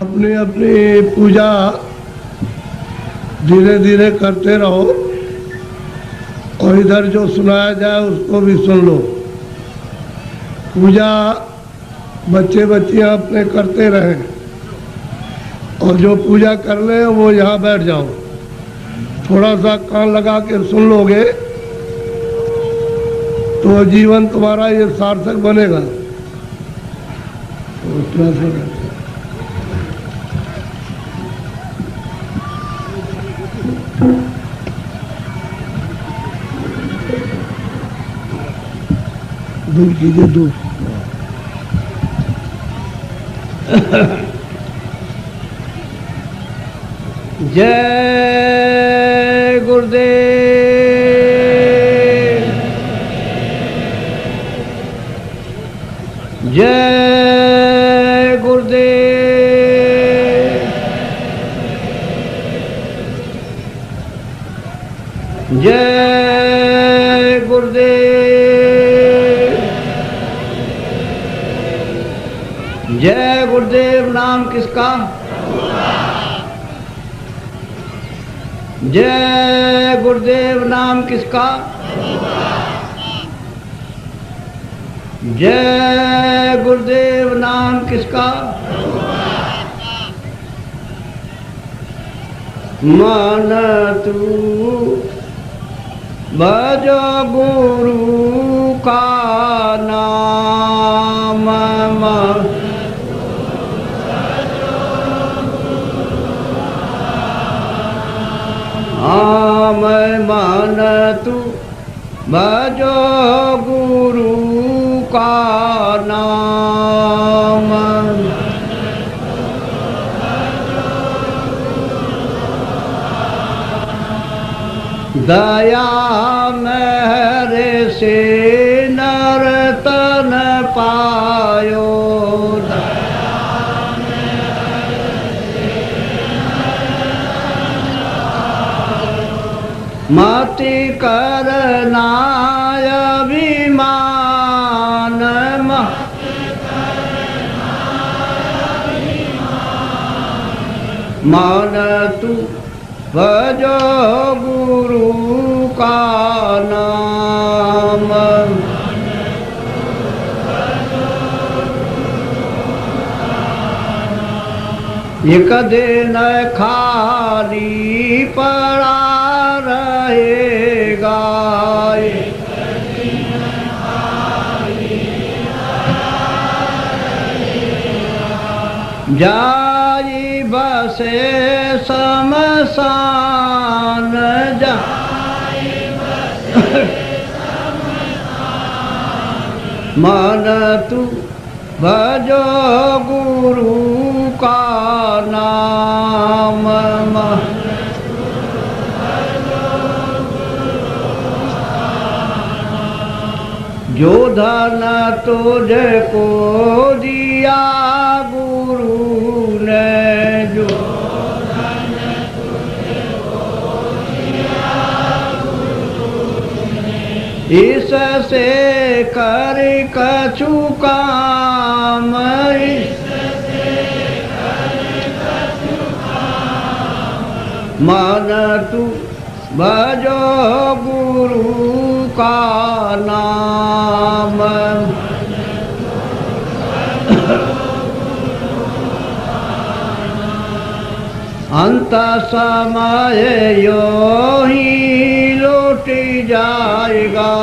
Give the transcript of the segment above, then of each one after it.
अपनी अपनी पूजा धीरे धीरे करते रहो और इधर जो सुनाया जाए उसको भी सुन लो। पूजा बच्चे बच्चियां अपने करते रहें और जो पूजा कर ले वो यहाँ बैठ जाओ। थोड़ा सा कान लगा के सुन लोगे तो जीवन तुम्हारा ये सार्थक बनेगा। दूर कीजिए, दूर। जय गुरुदेव, जय गुरुदेव, जय गुरुदेव, जय गुरुदेव। नाम किसका? जय गुरुदेव। नाम किसका? जय गुरुदेव। नाम किसका? मन तू भजो गुरु का नाम, मैं मन तू भजो गुरु का नाम। दया मेरे से नर्तन पायो, मति करना अभिमान, मन तू भजो गुरु का नाम। एक दिन खाली पड़ा रहेगा, जाई बसे शमशान, मन तू भजो गुरु का नाम। जो धन तुझको दिया गुरु ने, जो धन तुझको दिया गुरु ने, इससे कर कछु काम, इससे कर कछु काम, मन तू भजो गुरु का नाम। अंत समय यो ही लौट जाएगा,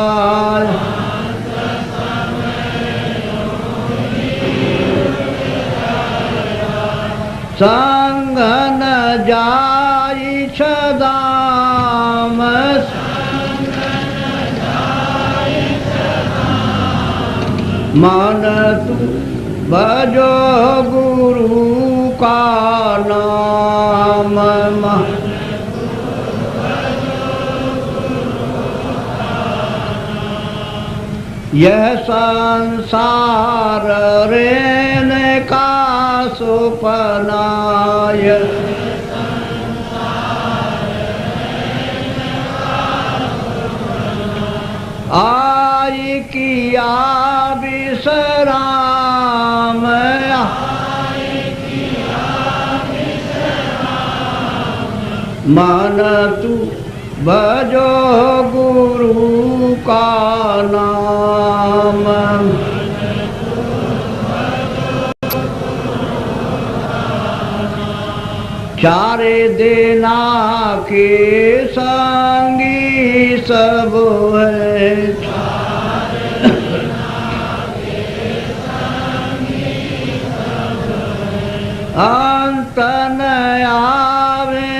संग न जाई छदाम, मन तू भजो गुरु का नाम। यह संसार रहने का सुपनाय, आई किया विश्राम, मन तू भजो गुरु का नाम। चारे देना के संगी सब है, अंत न आवे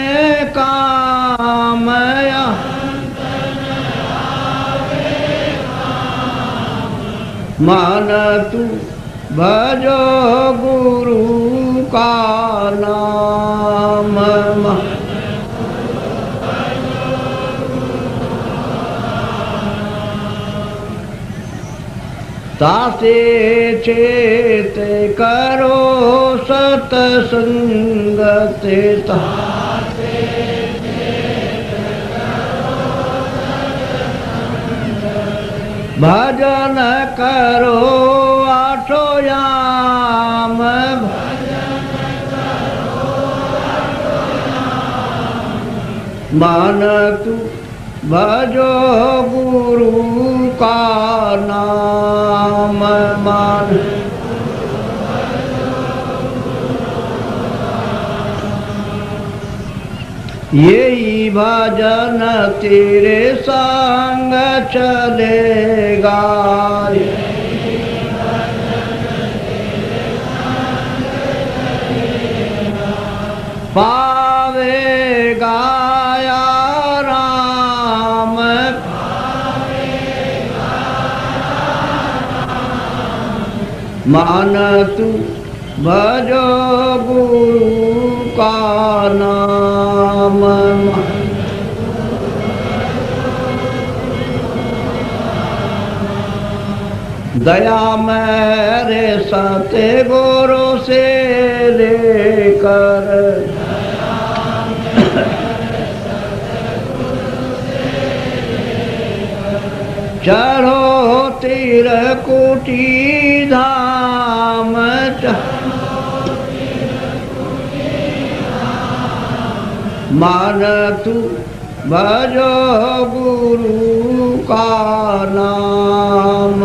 कामया, मन तू भजो गुरु का नाम। तासे चेत करो सतसंगते, भजन करो आठो याम, मन तू भजो गुरु का नाम। मान यही भजन तेरे संग चलेगा, पावेगा या राम, मान तू भजो गुरु का नाम। दया मेरे सते गुरु से लेकर, चढ़ो तिरकुटी धाम, मान तू भजो गुरु का नाम।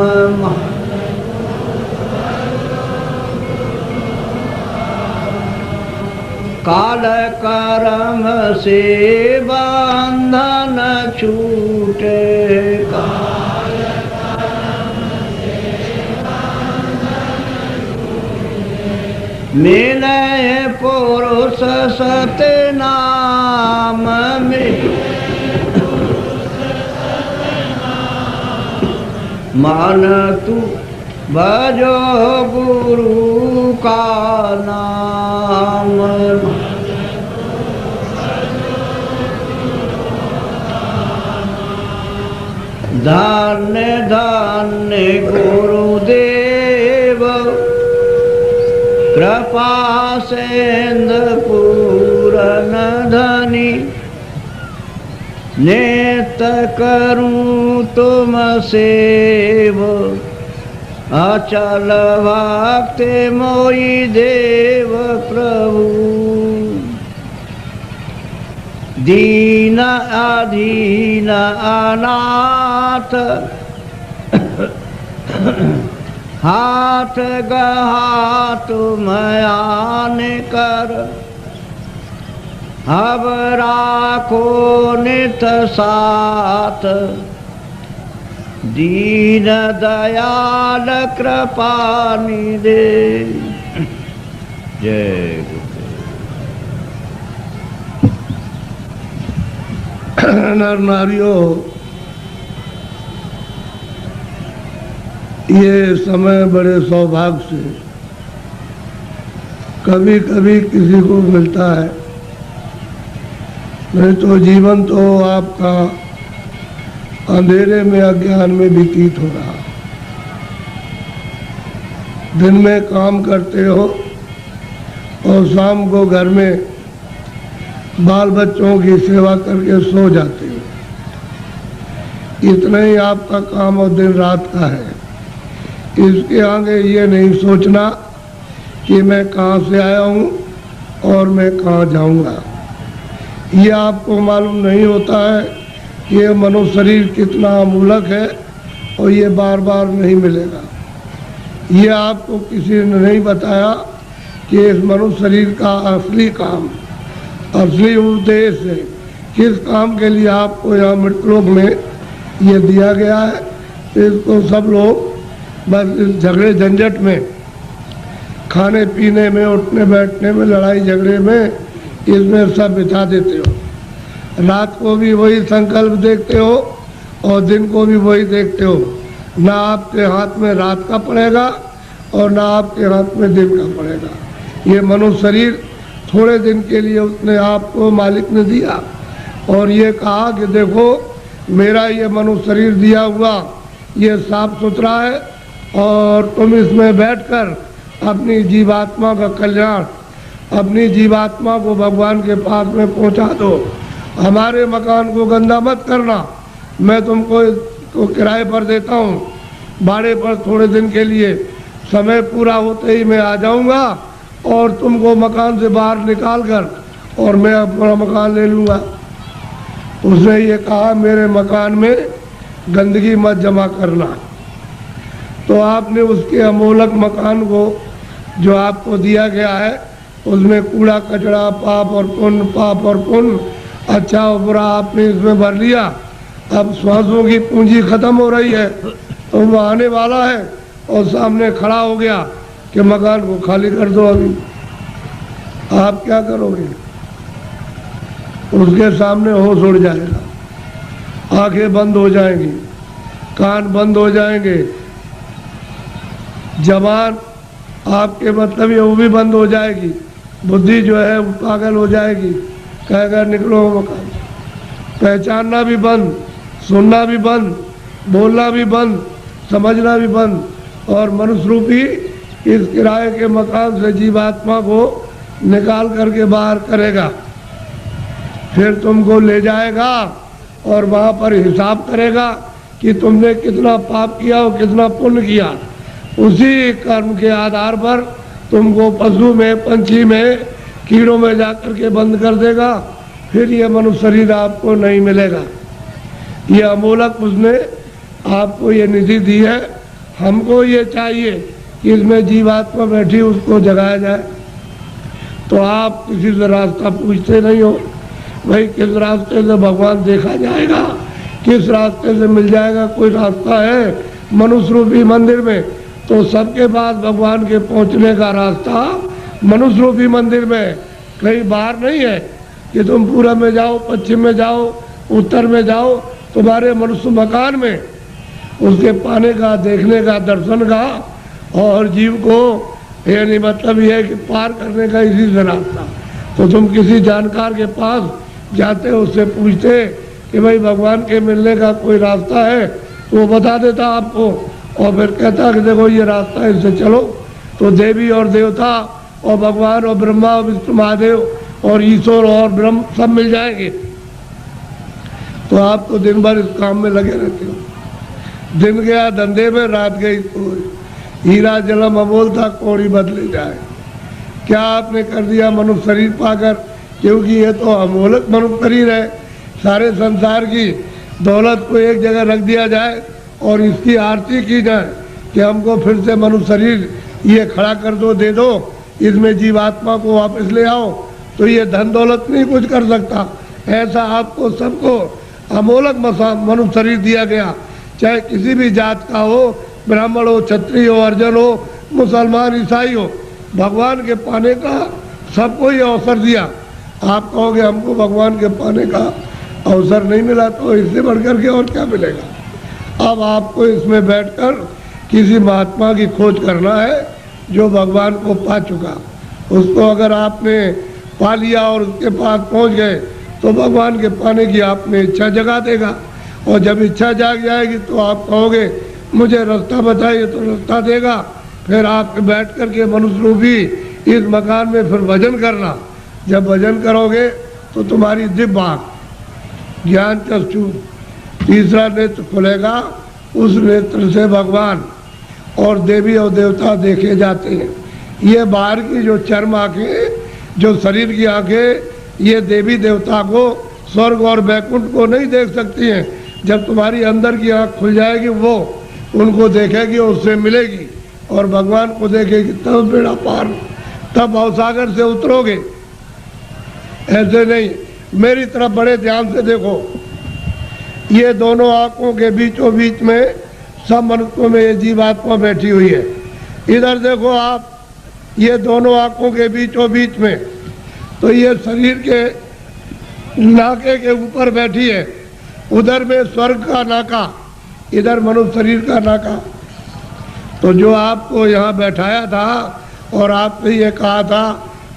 काल कर्म से बंधन छूटेगा, मिले पुरुष सतनाम में, मान तू भजो गुरु का नाम। धन्य धन्य गुरुदेव, कृपा सेंद पूरन धनी, नेत करूं तुम सेव, अचल भक्ति मोई देव प्रभु। दीन अधीन अनाथ, हाथ गहा तुम आन कर, अब राखो नित साथ, दीन दयाल कृपा निधे। जय नर नारियों, ये समय बड़े सौभाग्य से कभी कभी किसी को मिलता है, नहीं तो जीवन तो आपका अंधेरे में अज्ञान में व्यतीत हो रहा। दिन में काम करते हो और शाम को घर में बाल बच्चों की सेवा करके सो जाते हो। इतना ही आपका काम और दिन रात का है। इसके आगे ये नहीं सोचना कि मैं कहाँ से आया हूँ और मैं कहाँ जाऊँगा। ये आपको मालूम नहीं होता है कि ये मनुष्य शरीर कितना अमूलक है और ये बार बार नहीं मिलेगा। ये आपको किसी ने नहीं बताया कि इस मनुष्य शरीर का असली काम, असली उद्देश्य है, किस काम के लिए आपको यहाँ मृतलोक में ये दिया गया है। इसको सब लोग बस इस झगड़े झंझट में, खाने पीने में, उठने बैठने में, लड़ाई झगड़े में, इसमें सब बिता देते हो। रात को भी वही संकल्प देखते हो और दिन को भी वही देखते हो। ना आपके हाथ में रात का पड़ेगा और ना आपके हाथ में दिन का पड़ेगा। ये मनुष्य शरीर थोड़े दिन के लिए उसने आपको मालिक ने दिया और ये कहा कि देखो मेरा ये मनुष्य शरीर दिया हुआ ये साफ सुथरा है और तुम इसमें बैठकर अपनी जीवात्मा का कल्याण, अपनी जीवात्मा को भगवान के पास में पहुंचा दो। हमारे मकान को गंदा मत करना, मैं तुमको किराए पर देता हूँ, भाड़े पर थोड़े दिन के लिए, समय पूरा होते ही मैं आ जाऊँगा और तुमको मकान से बाहर निकाल कर और मैं अपना मकान ले लूँगा। उसने ये कहा मेरे मकान में गंदगी मत जमा करना। तो आपने उसके अमोलक मकान को जो आपको दिया गया है उसमें कूड़ा कचरा, पाप और पुण्य, अच्छा और बुरा आपने इसमें भर लिया। अब श्वासों की पूंजी खत्म हो रही है तो वो आने वाला है और सामने खड़ा हो गया कि मकान को खाली कर दो। अभी आप क्या करोगे? उसके सामने होश उड़ जाएगा, आंखें बंद हो जाएंगी, कान बंद हो जाएंगे, जबान आपके मतलब ये वो भी बंद हो जाएगी, बुद्धि जो है वो पागल हो जाएगी, कहेगा निकलो मकान। पहचानना भी बंद, सुनना भी बंद, बोलना भी बंद, समझना भी बंद, और मनुष्य रूपी इस किराए के मकान से जीवात्मा को निकाल करके बाहर करेगा। फिर तुमको ले जाएगा और वहाँ पर हिसाब करेगा कि तुमने कितना पाप किया और कितना पुण्य किया। उसी कर्म के आधार पर तुमको पशु में, पंछी में, कीड़ों में जाकर के बंद कर देगा। फिर ये मनुष्य शरीर आपको नहीं मिलेगा। ये अमोलक उसने आपको ये निधि दी है। हमको ये चाहिए कि इसमें जीवात्मा बैठी उसको जगाया जाए। तो आप किसी से रास्ता पूछते नहीं हो, भाई किस रास्ते से भगवान देखा जाएगा, किस रास्ते से मिल जाएगा। कोई रास्ता है मनुष्य रूपी मंदिर में? तो सबके पास भगवान के पहुंचने का रास्ता मनुष्य रूपी मंदिर में, कहीं बाहर नहीं है कि तुम पूरब में जाओ, पश्चिम में जाओ, उत्तर में जाओ। तुम्हारे मनुष्य मकान में उसके पाने का, देखने का, दर्शन का और जीव को यानी मतलब ये है कि पार करने का इसी से रास्ता। तो तुम किसी जानकार के पास जाते हो, उससे पूछते कि भाई भगवान के मिलने का कोई रास्ता है, तो वो बता देता आपको और फिर कहता कि देखो ये रास्ता है, इससे चलो। तो देवी और देवता और भगवान और ब्रह्मा और विष्णु महादेव और ईश्वर और ब्रह्म सब मिल जाएंगे। तो आप तो दिन भर इस काम में लगे रहते हो। दिन गया धंधे में, रात गई सोई। हीरा जलम अमोल था, कौड़ी बदले जाए। क्या आपने कर दिया मनुष्य शरीर पाकर? क्योंकि ये तो अमोलक मनुष्य शरीर है। सारे संसार की दौलत को एक जगह रख दिया जाए और इसकी आरती की जाए कि हमको फिर से मनुष्य शरीर ये खड़ा कर दो, दे दो, इसमें जीवात्मा को वापस ले आओ, तो ये धन दौलत नहीं कुछ कर सकता। ऐसा आपको सबको अमोलक मनुष्य शरीर दिया गया, चाहे किसी भी जात का हो, ब्राह्मण हो, क्षत्रिय हो, अर्जन हो, मुसलमान, ईसाई हो। भगवान के पाने का सबको ये अवसर दिया। आप कहोगे हमको भगवान के पाने का अवसर नहीं मिला, तो इससे बढ़कर के और क्या मिलेगा। अब आपको इसमें बैठकर किसी महात्मा की खोज करना है जो भगवान को पा चुका। उसको अगर आपने पा लिया और उसके पास पहुंच गए तो भगवान के पाने की आपने इच्छा जगा देगा। और जब इच्छा जाग जाएगी तो आप कहोगे मुझे रास्ता बताइए, तो रास्ता देगा। फिर आप बैठ कर के मनुष्य रूपी इस मकान में फिर भजन करना। जब भजन करोगे तो तुम्हारी दिव्य आँख, ज्ञान चक्षु, तीसरा नेत्र खुलेगा। उस नेत्र से भगवान और देवी और देवता देखे जाते हैं। ये बाहर की जो चर्म आँखें, जो शरीर की आँखें, ये देवी देवता को, स्वर्ग और वैकुंठ को नहीं देख सकती हैं। जब तुम्हारी अंदर की आँख खुल जाएगी, वो उनको देखेगी और उससे मिलेगी और भगवान को देखेगी, तब बेड़ा पार, तब भवसागर से उतरोगे। ऐसे नहीं, मेरी तरफ बड़े ध्यान से देखो। ये दोनों आंखों के बीचों बीच में सब मनुष्यों में ये जीवात्मा बैठी हुई है। इधर देखो आप, ये दोनों आंखों के बीचों बीच में, तो ये शरीर के नाके के ऊपर बैठी है। उधर में स्वर्ग का नाका, इधर मनुष्य शरीर का नाका। तो जो आपको यहाँ बैठाया था और आपसे ये कहा था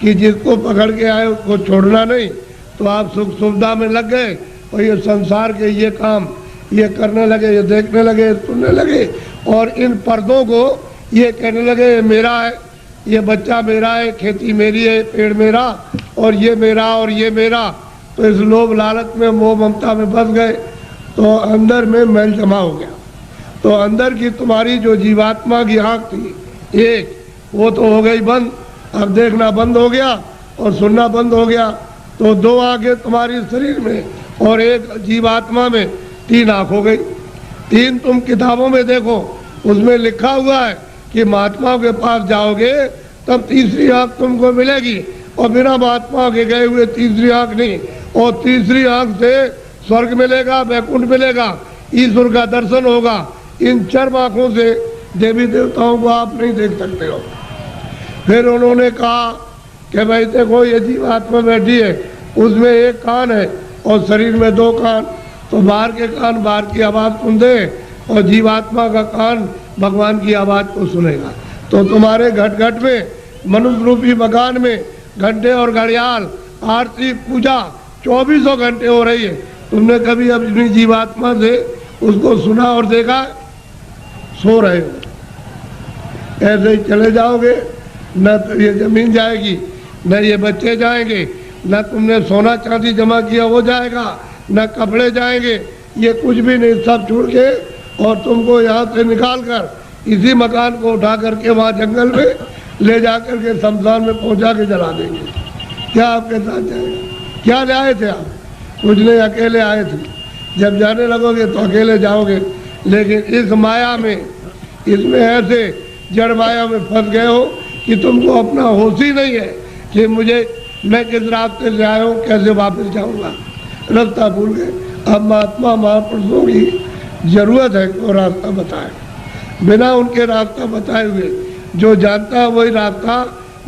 कि जिसको पकड़ के आए उसको छोड़ना नहीं, तो आप सुख सुविधा में लग गए और ये संसार के ये काम ये करने लगे, ये देखने लगे, सुनने लगे और इन पर्दों को ये कहने लगे ये मेरा है, ये बच्चा मेरा है, खेती मेरी है, पेड़ मेरा और ये मेरा और ये मेरा। तो इस लोभ लालच में, मोह ममता में फंस गए, तो अंदर में मैल जमा हो गया। तो अंदर की तुम्हारी जो जीवात्मा की आँख थी एक, वो तो हो गई बंद, अब देखना बंद हो गया और सुनना बंद हो गया। तो दो आंखें तुम्हारी शरीर में और एक जीवात्मा में, तीन आँख हो गई। तीन तुम किताबों में देखो, उसमें लिखा हुआ है कि महात्माओं के पास जाओगे तब तीसरी आँख तुमको मिलेगी, और बिना महात्माओं के गए हुए तीसरी आँख नहीं। और तीसरी आँख से स्वर्ग मिलेगा, वैकुंठ मिलेगा, ईश्वर का दर्शन होगा। इन चर्म आँखों से देवी देवताओं को आप नहीं देख सकते हो। फिर उन्होंने कहा कि भाई देखो ये जीवात्मा बैठी है, उसमें एक कान है और शरीर में दो कान, तो बाहर के कान बाहर की आवाज़ सुन दे और जीवात्मा का कान भगवान की आवाज़ को सुनेगा। तो तुम्हारे घट घट में, मनुष्य रूपी मकान में घंटे और घड़ियाल, आरती, पूजा 2400 घंटे हो रही है। तुमने कभी अपनी जीवात्मा से उसको सुना और देखा? सो रहे हो, ऐसे ही चले जाओगे। न तो ये जमीन जाएगी, न ये बच्चे जाएंगे, न तुमने सोना चांदी जमा किया वो जाएगा, न कपड़े जाएंगे, ये कुछ भी नहीं, सब छोड़ के और तुमको यहाँ से निकाल कर इसी मकान को उठा करके वहाँ जंगल में ले जा कर के शमशान में पहुँचा के जला देंगे। क्या आपके साथ जाएगा? क्या ले आए थे आप? कुछ नहीं, अकेले आए थे। जब जाने लगोगे तो अकेले जाओगे। लेकिन इस माया में, इसमें ऐसे जड़ माया में फंस गए हो कि तुमको अपना होश ही नहीं है कि मैं किस रास्ते से आया हूँ, कैसे वापस जाऊँगा, रास्ता भूल गए। अब महात्मा महापुरुषों की जरूरत है कि वो रास्ता बताए। बिना उनके रास्ता बताए हुए जो जानता है वही रास्ता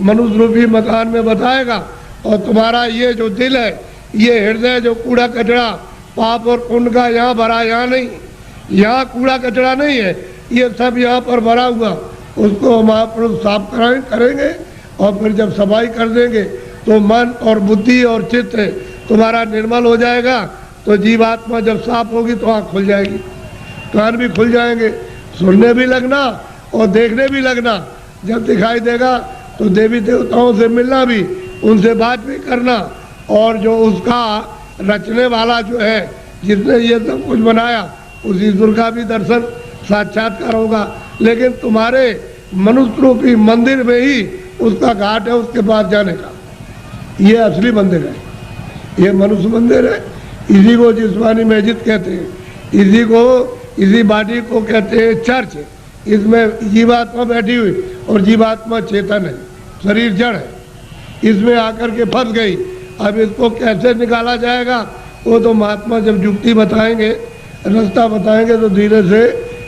मनुष्य रूपी मकान में बताएगा। और तुम्हारा ये जो दिल है, ये हृदय जो कूड़ा कचरा पाप और पुण्य का यहाँ भरा, यहाँ नहीं, यहाँ कूड़ा कचरा नहीं है, ये सब यहाँ पर भरा हुआ, उसको महापुरुष साफ करेंगे। और फिर जब सफाई कर देंगे तो मन और बुद्धि और चित्त तुम्हारा निर्मल हो जाएगा। तो जीवात्मा जब साफ होगी तो आँख खुल जाएगी, कान भी खुल जाएंगे, सुनने भी लगना और देखने भी लगना। जब दिखाई देगा तो देवी देवताओं से मिलना भी, उनसे बात भी करना। और जो उसका रचने वाला जो है, जिसने ये सब कुछ बनाया, उस ईश्वर का भी दर्शन साक्षात्कार होगा। लेकिन तुम्हारे मनुष्य रूपी मंदिर में ही उसका घाट है, उसके पास जाने का। ये असली मंदिर है, ये मनुष्य मंदिर है। इसी को जिस्मानी मस्जिद कहते हैं, इसी बाटी को कहते हैं चर्च। इसमें जीवात्मा बैठी हुई और जीवात्मा चेतन है, शरीर जड़ है, इसमें आकर के फंस गई। अब इसको कैसे निकाला जाएगा, वो तो महात्मा जब युक्ति बताएंगे, रास्ता बताएंगे, तो धीरे से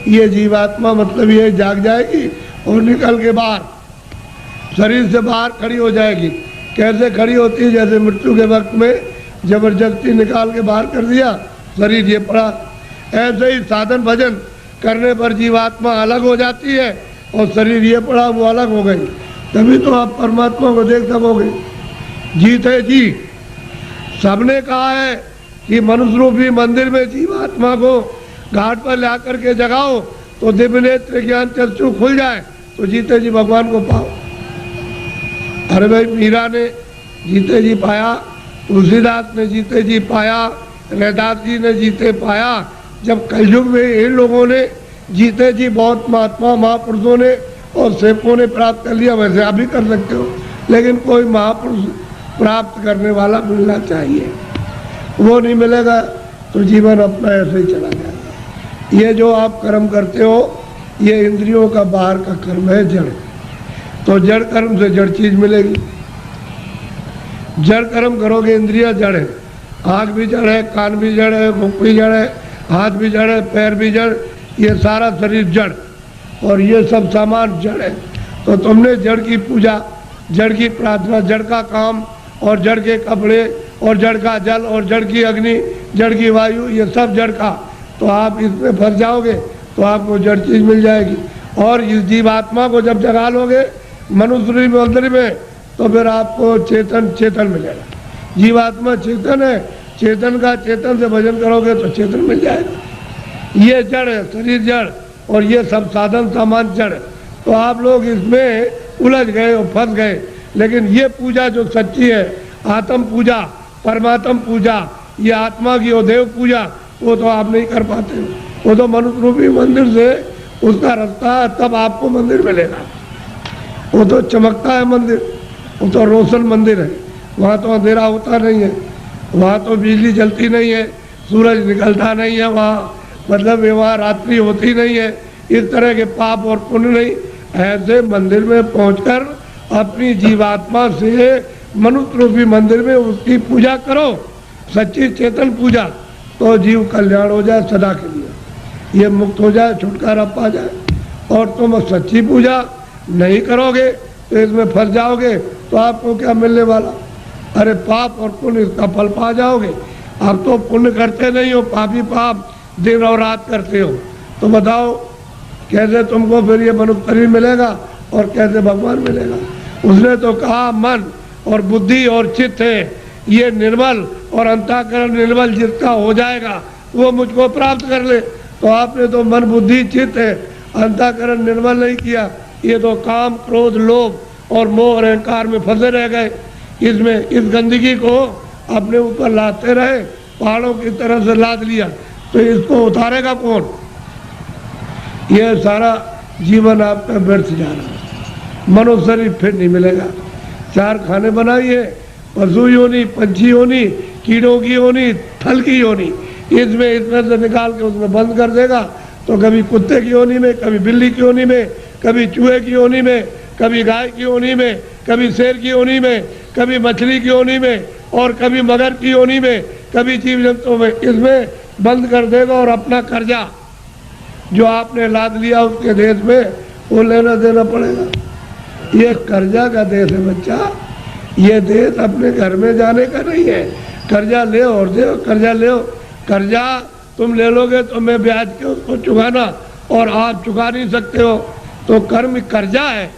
ये जीवात्मा मतलब ये जाग जाएगी और निकल के बाहर शरीर से बाहर खड़ी हो जाएगी। कैसे खड़ी होती है? जैसे मृत्यु के वक्त में जबरदस्ती निकाल के बाहर कर दिया, शरीर ये पड़ा। ऐसे ही साधन भजन करने पर जीवात्मा अलग हो जाती है और शरीर ये पड़ा वो अलग हो गई। तभी तो आप परमात्मा को देख सकोगे। जीत है जी, सबने कहा है कि मनुष्य रूपी मंदिर में जीवात्मा को घाट पर ला करके जगाओ तो दिव्य नेत्र ज्ञान चक्षु खुल जाए, तो जीते जी भगवान को पाओ। अरे भाई, मीरा ने जीते जी पाया, तुलसीदास ने जीते जी पाया, रैदास जी ने जीते पाया। जब कलयुग में इन लोगों ने जीते जी बहुत महात्मा महापुरुषों ने और सेवकों ने प्राप्त कर लिया, वैसे आप भी कर सकते हो। लेकिन कोई महापुरुष प्राप्त करने वाला मिलना चाहिए। वो नहीं मिलेगा तो जीवन अपना ऐसे ही चला जाएगा। ये जो आप कर्म करते हो ये इंद्रियों का बाहर का कर्म है, जड़। तो जड़ कर्म से जड़ चीज मिलेगी। जड़ कर्म करोगे, इंद्रिया जड़ है, आँख भी जड़ है, कान भी जड़ है, मुख भी जड़ है, हाथ भी जड़ है, पैर भी जड़, ये सारा शरीर जड़ और ये सब सामान जड़ है। तो तुमने जड़ की पूजा, जड़ की प्रार्थना, जड़ का काम और जड़ के कपड़े और जड़ का जल और जड़ की अग्नि, जड़ की वायु, ये सब जड़ का, तो आप इसमें फंस जाओगे तो आपको जड़ चीज मिल जाएगी। और इस जीवात्मा को जब जगा लोगे मनुष्य मंदिर में तो फिर आपको चेतन मिलेगा। जीवात्मा चेतन है, चेतन का चेतन से भजन करोगे तो चेतन मिल जाएगा। ये जड़ है, शरीर जड़ और ये सब साधन सामान जड़। तो आप लोग इसमें उलझ गए और फंस गए। लेकिन ये पूजा जो सच्ची है, आत्म पूजा, परमात्म पूजा, ये आत्मा की और देव पूजा, वो तो आप नहीं कर पाते हो। वो तो मनुष्य रूपी मंदिर से उसका रास्ता है, तब आपको मंदिर मिलेगा। वो तो चमकता है मंदिर, वो तो रोशन मंदिर है। वहाँ तो अंधेरा होता नहीं है, वहाँ तो बिजली जलती नहीं है, सूरज निकलता नहीं है, वहाँ मतलब वहाँ रात्रि होती नहीं है, इस तरह के पाप और पुण्य नहीं। ऐसे मंदिर में पहुंचकर अपनी जीवात्मा से मनुष्य रूपी मंदिर में उसकी पूजा करो, सच्ची चेतन पूजा, तो जीव कल्याण हो जाए सदा के लिए, ये मुक्त हो जाए, छुटकारा पा जाए। और तुम सच्ची पूजा नहीं करोगे तो इसमें फंस जाओगे, तो आपको क्या मिलने वाला? अरे पाप और पुण्य इसका फल पा जाओगे। आप तो पुण्य करते नहीं हो, पापी पाप दिन और रात करते हो, तो बताओ कैसे तुमको फिर ये मनुष्य शरीर मिलेगा और कैसे भगवान मिलेगा? उसने तो कहा मन और बुद्धि और चित्त है ये निर्मल और अंतःकरण निर्मल जिसका हो जाएगा वो मुझको प्राप्त कर ले। तो आपने तो मन बुद्धि चित्त है, अंतःकरण निर्मल नहीं किया। ये तो काम क्रोध लोभ और मोह और अहंकार में फंसे रह गए। इसमें इस गंदगी को अपने ऊपर लाते रहे, पहाड़ों की तरह से लाद लिया, तो इसको उतारेगा कौन? यह सारा जीवन आपका व्यर्थ जा रहा है। मनुष्य शरीर फिर नहीं मिलेगा। चार खाने बनाइए, पशु योनि, पंछी योनि, कीड़ों की योनि, फल की योनि, इसमें से निकाल के उसमें बंद कर देगा। तो कभी कुत्ते की योनि में, कभी बिल्ली की योनि में, कभी चूहे की योनि में, कभी गाय की योनि में, कभी शेर की योनि में, कभी मछली की योनि में और कभी मगर की योनि में, कभी जीव जंतुओं में, इसमें बंद कर देगा। और अपना कर्जा जो आपने लाद लिया उसके देश में वो लेना देना पड़ेगा। ये कर्जा का देश है बच्चा, ये देश अपने घर में जाने का नहीं है। कर्जा ले और दे, कर्जा ले, कर्जा तुम ले लोगे तो मैं ब्याज के उसको चुकाना और आप चुका नहीं सकते हो। तो कर्म कर्जा है,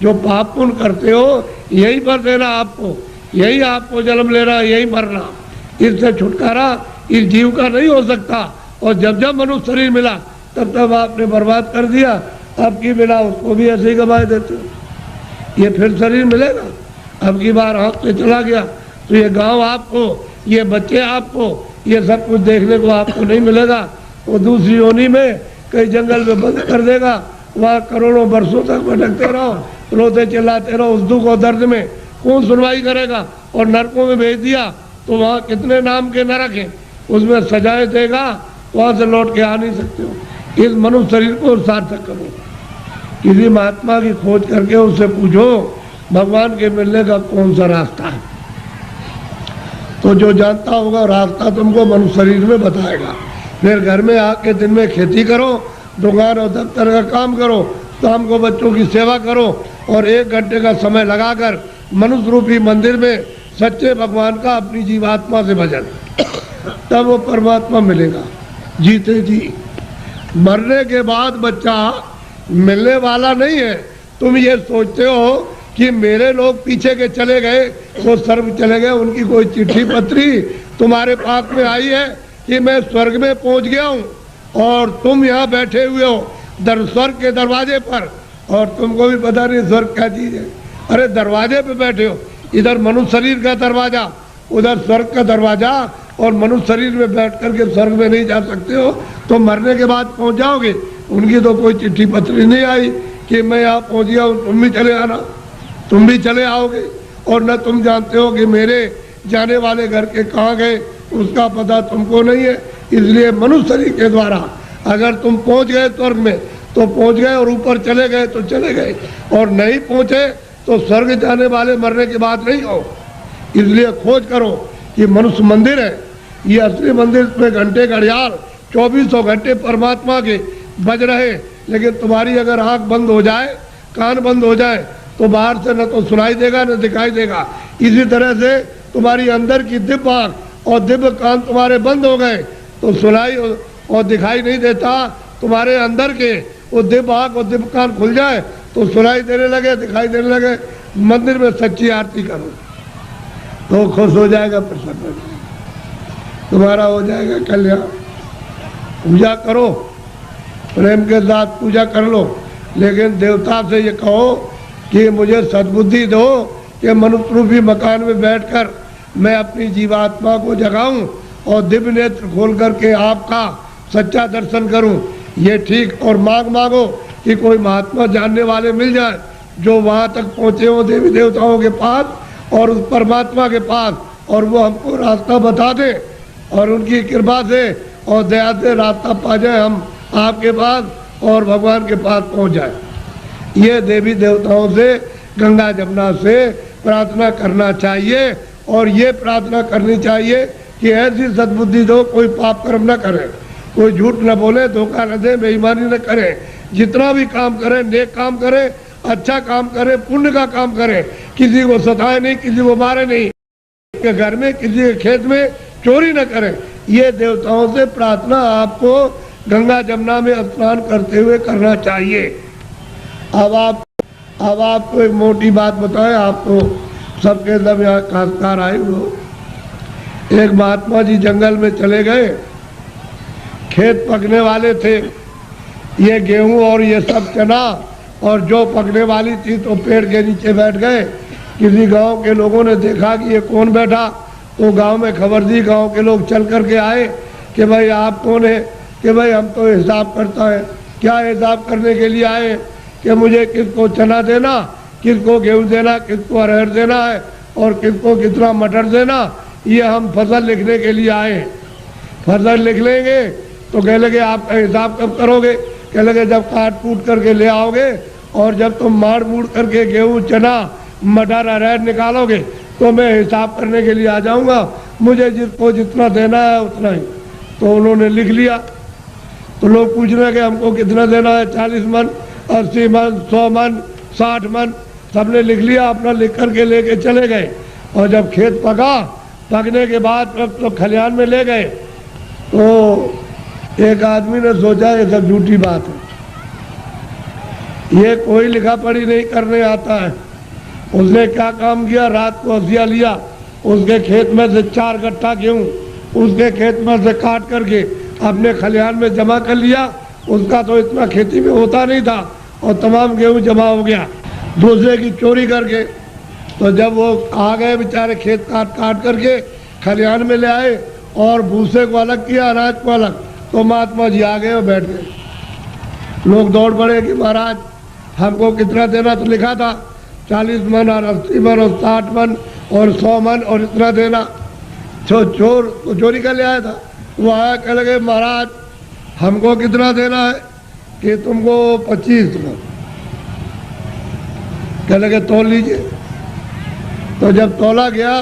जो पाप पुण्य करते हो यही पर देना आपको, यही आपको जन्म लेना, यही मरना। इससे छुटकारा इस जीव का नहीं हो सकता। और जब जब मनुष्य शरीर मिला तब तब आपने बर्बाद कर दिया। अब की मिला उसको भी ऐसे ही गवाए देते हो। ये फिर शरीर मिलेगा, अब की बार हाथ से चला गया तो ये गांव आपको, ये बच्चे आपको, ये सब कुछ देखने को आपको नहीं मिलेगा। वो दूसरी योनि में कई जंगल में बंद कर देगा, वहाँ करोड़ों वर्षों तक भटकते रहो, रोते चिल्लाते रहो उस दुख और दर्द में। कौन सुनवाई करेगा? और नरकों में भेज दिया तो वहाँ कितने नाम के नरक हैं, उसमें सजाए देगा, वहाँ से लौट के आ नहीं सकते हो। इस मनुष्य शरीर को सार्थक करो। किसी महात्मा की खोज करके उससे पूछो भगवान के मिलने का कौन सा रास्ता है, तो जो जानता होगा रास्ता तुमको मनुष्य शरीर में बताएगा। फिर घर में आके दिन में खेती करो, दुकान और दफ्तर का काम करो, शाम को बच्चों की सेवा करो और 1 घंटे का समय लगाकर मनुष्य रूपी मंदिर में सच्चे भगवान का अपनी जीवात्मा से भजन, तब वो परमात्मा मिलेगा जीते जी। मरने के बाद बच्चा मिलने वाला नहीं है। तुम ये सोचते हो कि मेरे लोग पीछे के चले गए, वो स्वर्ग चले गए, उनकी कोई चिट्ठी पत्री तुम्हारे पास में आई है कि मैं स्वर्ग में पहुंच गया हूं और तुम यहाँ बैठे हुए हो स्वर्ग के दरवाजे पर, और तुमको भी पता नहीं स्वर्ग क्या चीज है। अरे दरवाजे पे बैठे हो, इधर मनुष्य शरीर का दरवाजा, उधर स्वर्ग का दरवाजा, और मनुष्य शरीर में बैठ करके स्वर्ग में नहीं जा सकते हो तो मरने के बाद पहुंच जाओगे। उनकी तो कोई चिट्ठी पत्री नहीं आई कि मैं यहाँ पहुंच गया हूँ, तुम भी चले आना, तुम भी चले आओगे। और न तुम जानते हो कि मेरे जाने वाले घर के कहाँ गए, उसका पता तुमको नहीं है। इसलिए मनुष्य शरीर के द्वारा अगर तुम पहुंच गए स्वर्ग में तो पहुंच गए, और ऊपर चले गए तो चले गए, और नहीं पहुंचे तो स्वर्ग जाने वाले मरने की बात नहीं हो। इसलिए खोज करो कि मनुष्य मंदिर है, ये असली मंदिर में घंटे घड़ियाल 2400 घंटे परमात्मा के बज रहे। लेकिन तुम्हारी अगर आंख बंद हो जाए, कान बंद हो जाए, तो बाहर से न तो सुनाई देगा न दिखाई देगा। इसी तरह से तुम्हारी अंदर की दिव्य आंख और दिव्य कान तुम्हारे बंद हो गए तो सुनाई और दिखाई नहीं देता। तुम्हारे अंदर के वो दिव्य आंख और दिव्य कान खुल जाए तो सुनाई देने लगे, दिखाई देने लगे। मंदिर में सच्ची आरती करो तो खुश हो जाएगा, प्रसन्न तुम्हारा हो जाएगा कल्याण। पूजा करो, प्रेम के साथ पूजा कर लो, लेकिन देवता से ये कहो कि मुझे सद्बुद्धि दो कि मनुष्य रूपी मकान में बैठकर मैं अपनी जीवात्मा को जगाऊं और दिव्य नेत्र खोल करके आपका सच्चा दर्शन करूं। ये ठीक, और मांगो कि कोई महात्मा जानने वाले मिल जाए जो वहां तक पहुंचे हो देवी देवताओं के पास और उस परमात्मा के पास, और वो हमको रास्ता बता दे, और उनकी कृपा से और दया से रास्ता पा जाए हम आपके पास और भगवान के पास पहुंच जाए। ये देवी देवताओं से, गंगा जमुना से प्रार्थना करना चाहिए, और ये प्रार्थना करनी चाहिए कि ऐसी सद्बुद्धि दो कोई पाप कर्म न करे, कोई झूठ न बोले, धोखा न दे, बेईमानी न करे। जितना भी काम करे, नेक काम करे, अच्छा काम करे, पुण्य का काम करे, किसी को सताए नहीं, किसी को मारे नहीं, के घर में किसी के खेत में चोरी न करे। ये देवताओं से प्रार्थना आपको गंगा जमुना में स्नान करते हुए करना चाहिए। अब आपको एक मोटी बात बताएं, आपको सबके सब यहाँ खासकार आए हुए। एक महात्मा जी जंगल में चले गए, खेत पकने वाले थे, ये गेहूं और ये सब चना और जो पकने वाली थी, तो पेड़ के नीचे बैठ गए। किसी गांव के लोगों ने देखा कि ये कौन बैठा, तो गांव में खबर दी, गांव के लोग चल करके आए कि भाई आप कौन है, कि भाई हम तो हिसाब करता है। क्या हिसाब करने के लिए आए कि मुझे किसको चना देना, किसको गेहूं देना, किसको अरहर देना है और किसको कितना मटर देना, ये हम फसल लिखने के लिए आए। फसल लिख लेंगे तो कह लगे आपका हिसाब कब करोगे, कह लगे जब काट कूट करके ले आओगे, और जब तुम माड़ मूड़ करके गेहूं चना मटर अरहर निकालोगे तो मैं हिसाब करने के लिए आ जाऊंगा, मुझे जिसको जितना देना है उतना ही। तो उन्होंने लिख लिया। तो लोग पूछ रहे कि हमको कितना देना है, 40 मन, 80 मन, 100 मन, 60 मन, सबने लिख लिया, अपना लिख करके लेके चले गए। और जब खेत पकने के बाद तो खलिहान में ले गए, तो एक आदमी ने सोचा ये सब झूठी बात है, ये कोई लिखा पढ़ी नहीं करने आता है। उसने क्या काम किया, रात को हंसिया लिया, उसके खेत में से 4 गट्ठा गेहूं उसके खेत में से काट करके अपने खलिहान में जमा कर लिया। उसका तो इतना खेती में होता नहीं था, और तमाम गेहूं जमा हो गया दूसरे की चोरी करके। तो जब वो आ गए बेचारे, खेत काट करके खलिहान में ले आए और भूसे को अलग किया, अनाज को अलग, तो महात्मा जी आ गए और बैठ गए। लोग दौड़ पड़े कि महाराज हमको कितना देना, तो लिखा था 40 मन और 80 मन और 60 मन और 100 मन और इतना देना। चोर चोरी कर ले आया था, वो आया, कह लगे महाराज हमको कितना देना है, कि तुमको 25 मन। कह लगे तोल लीजिए। तो जब तोला गया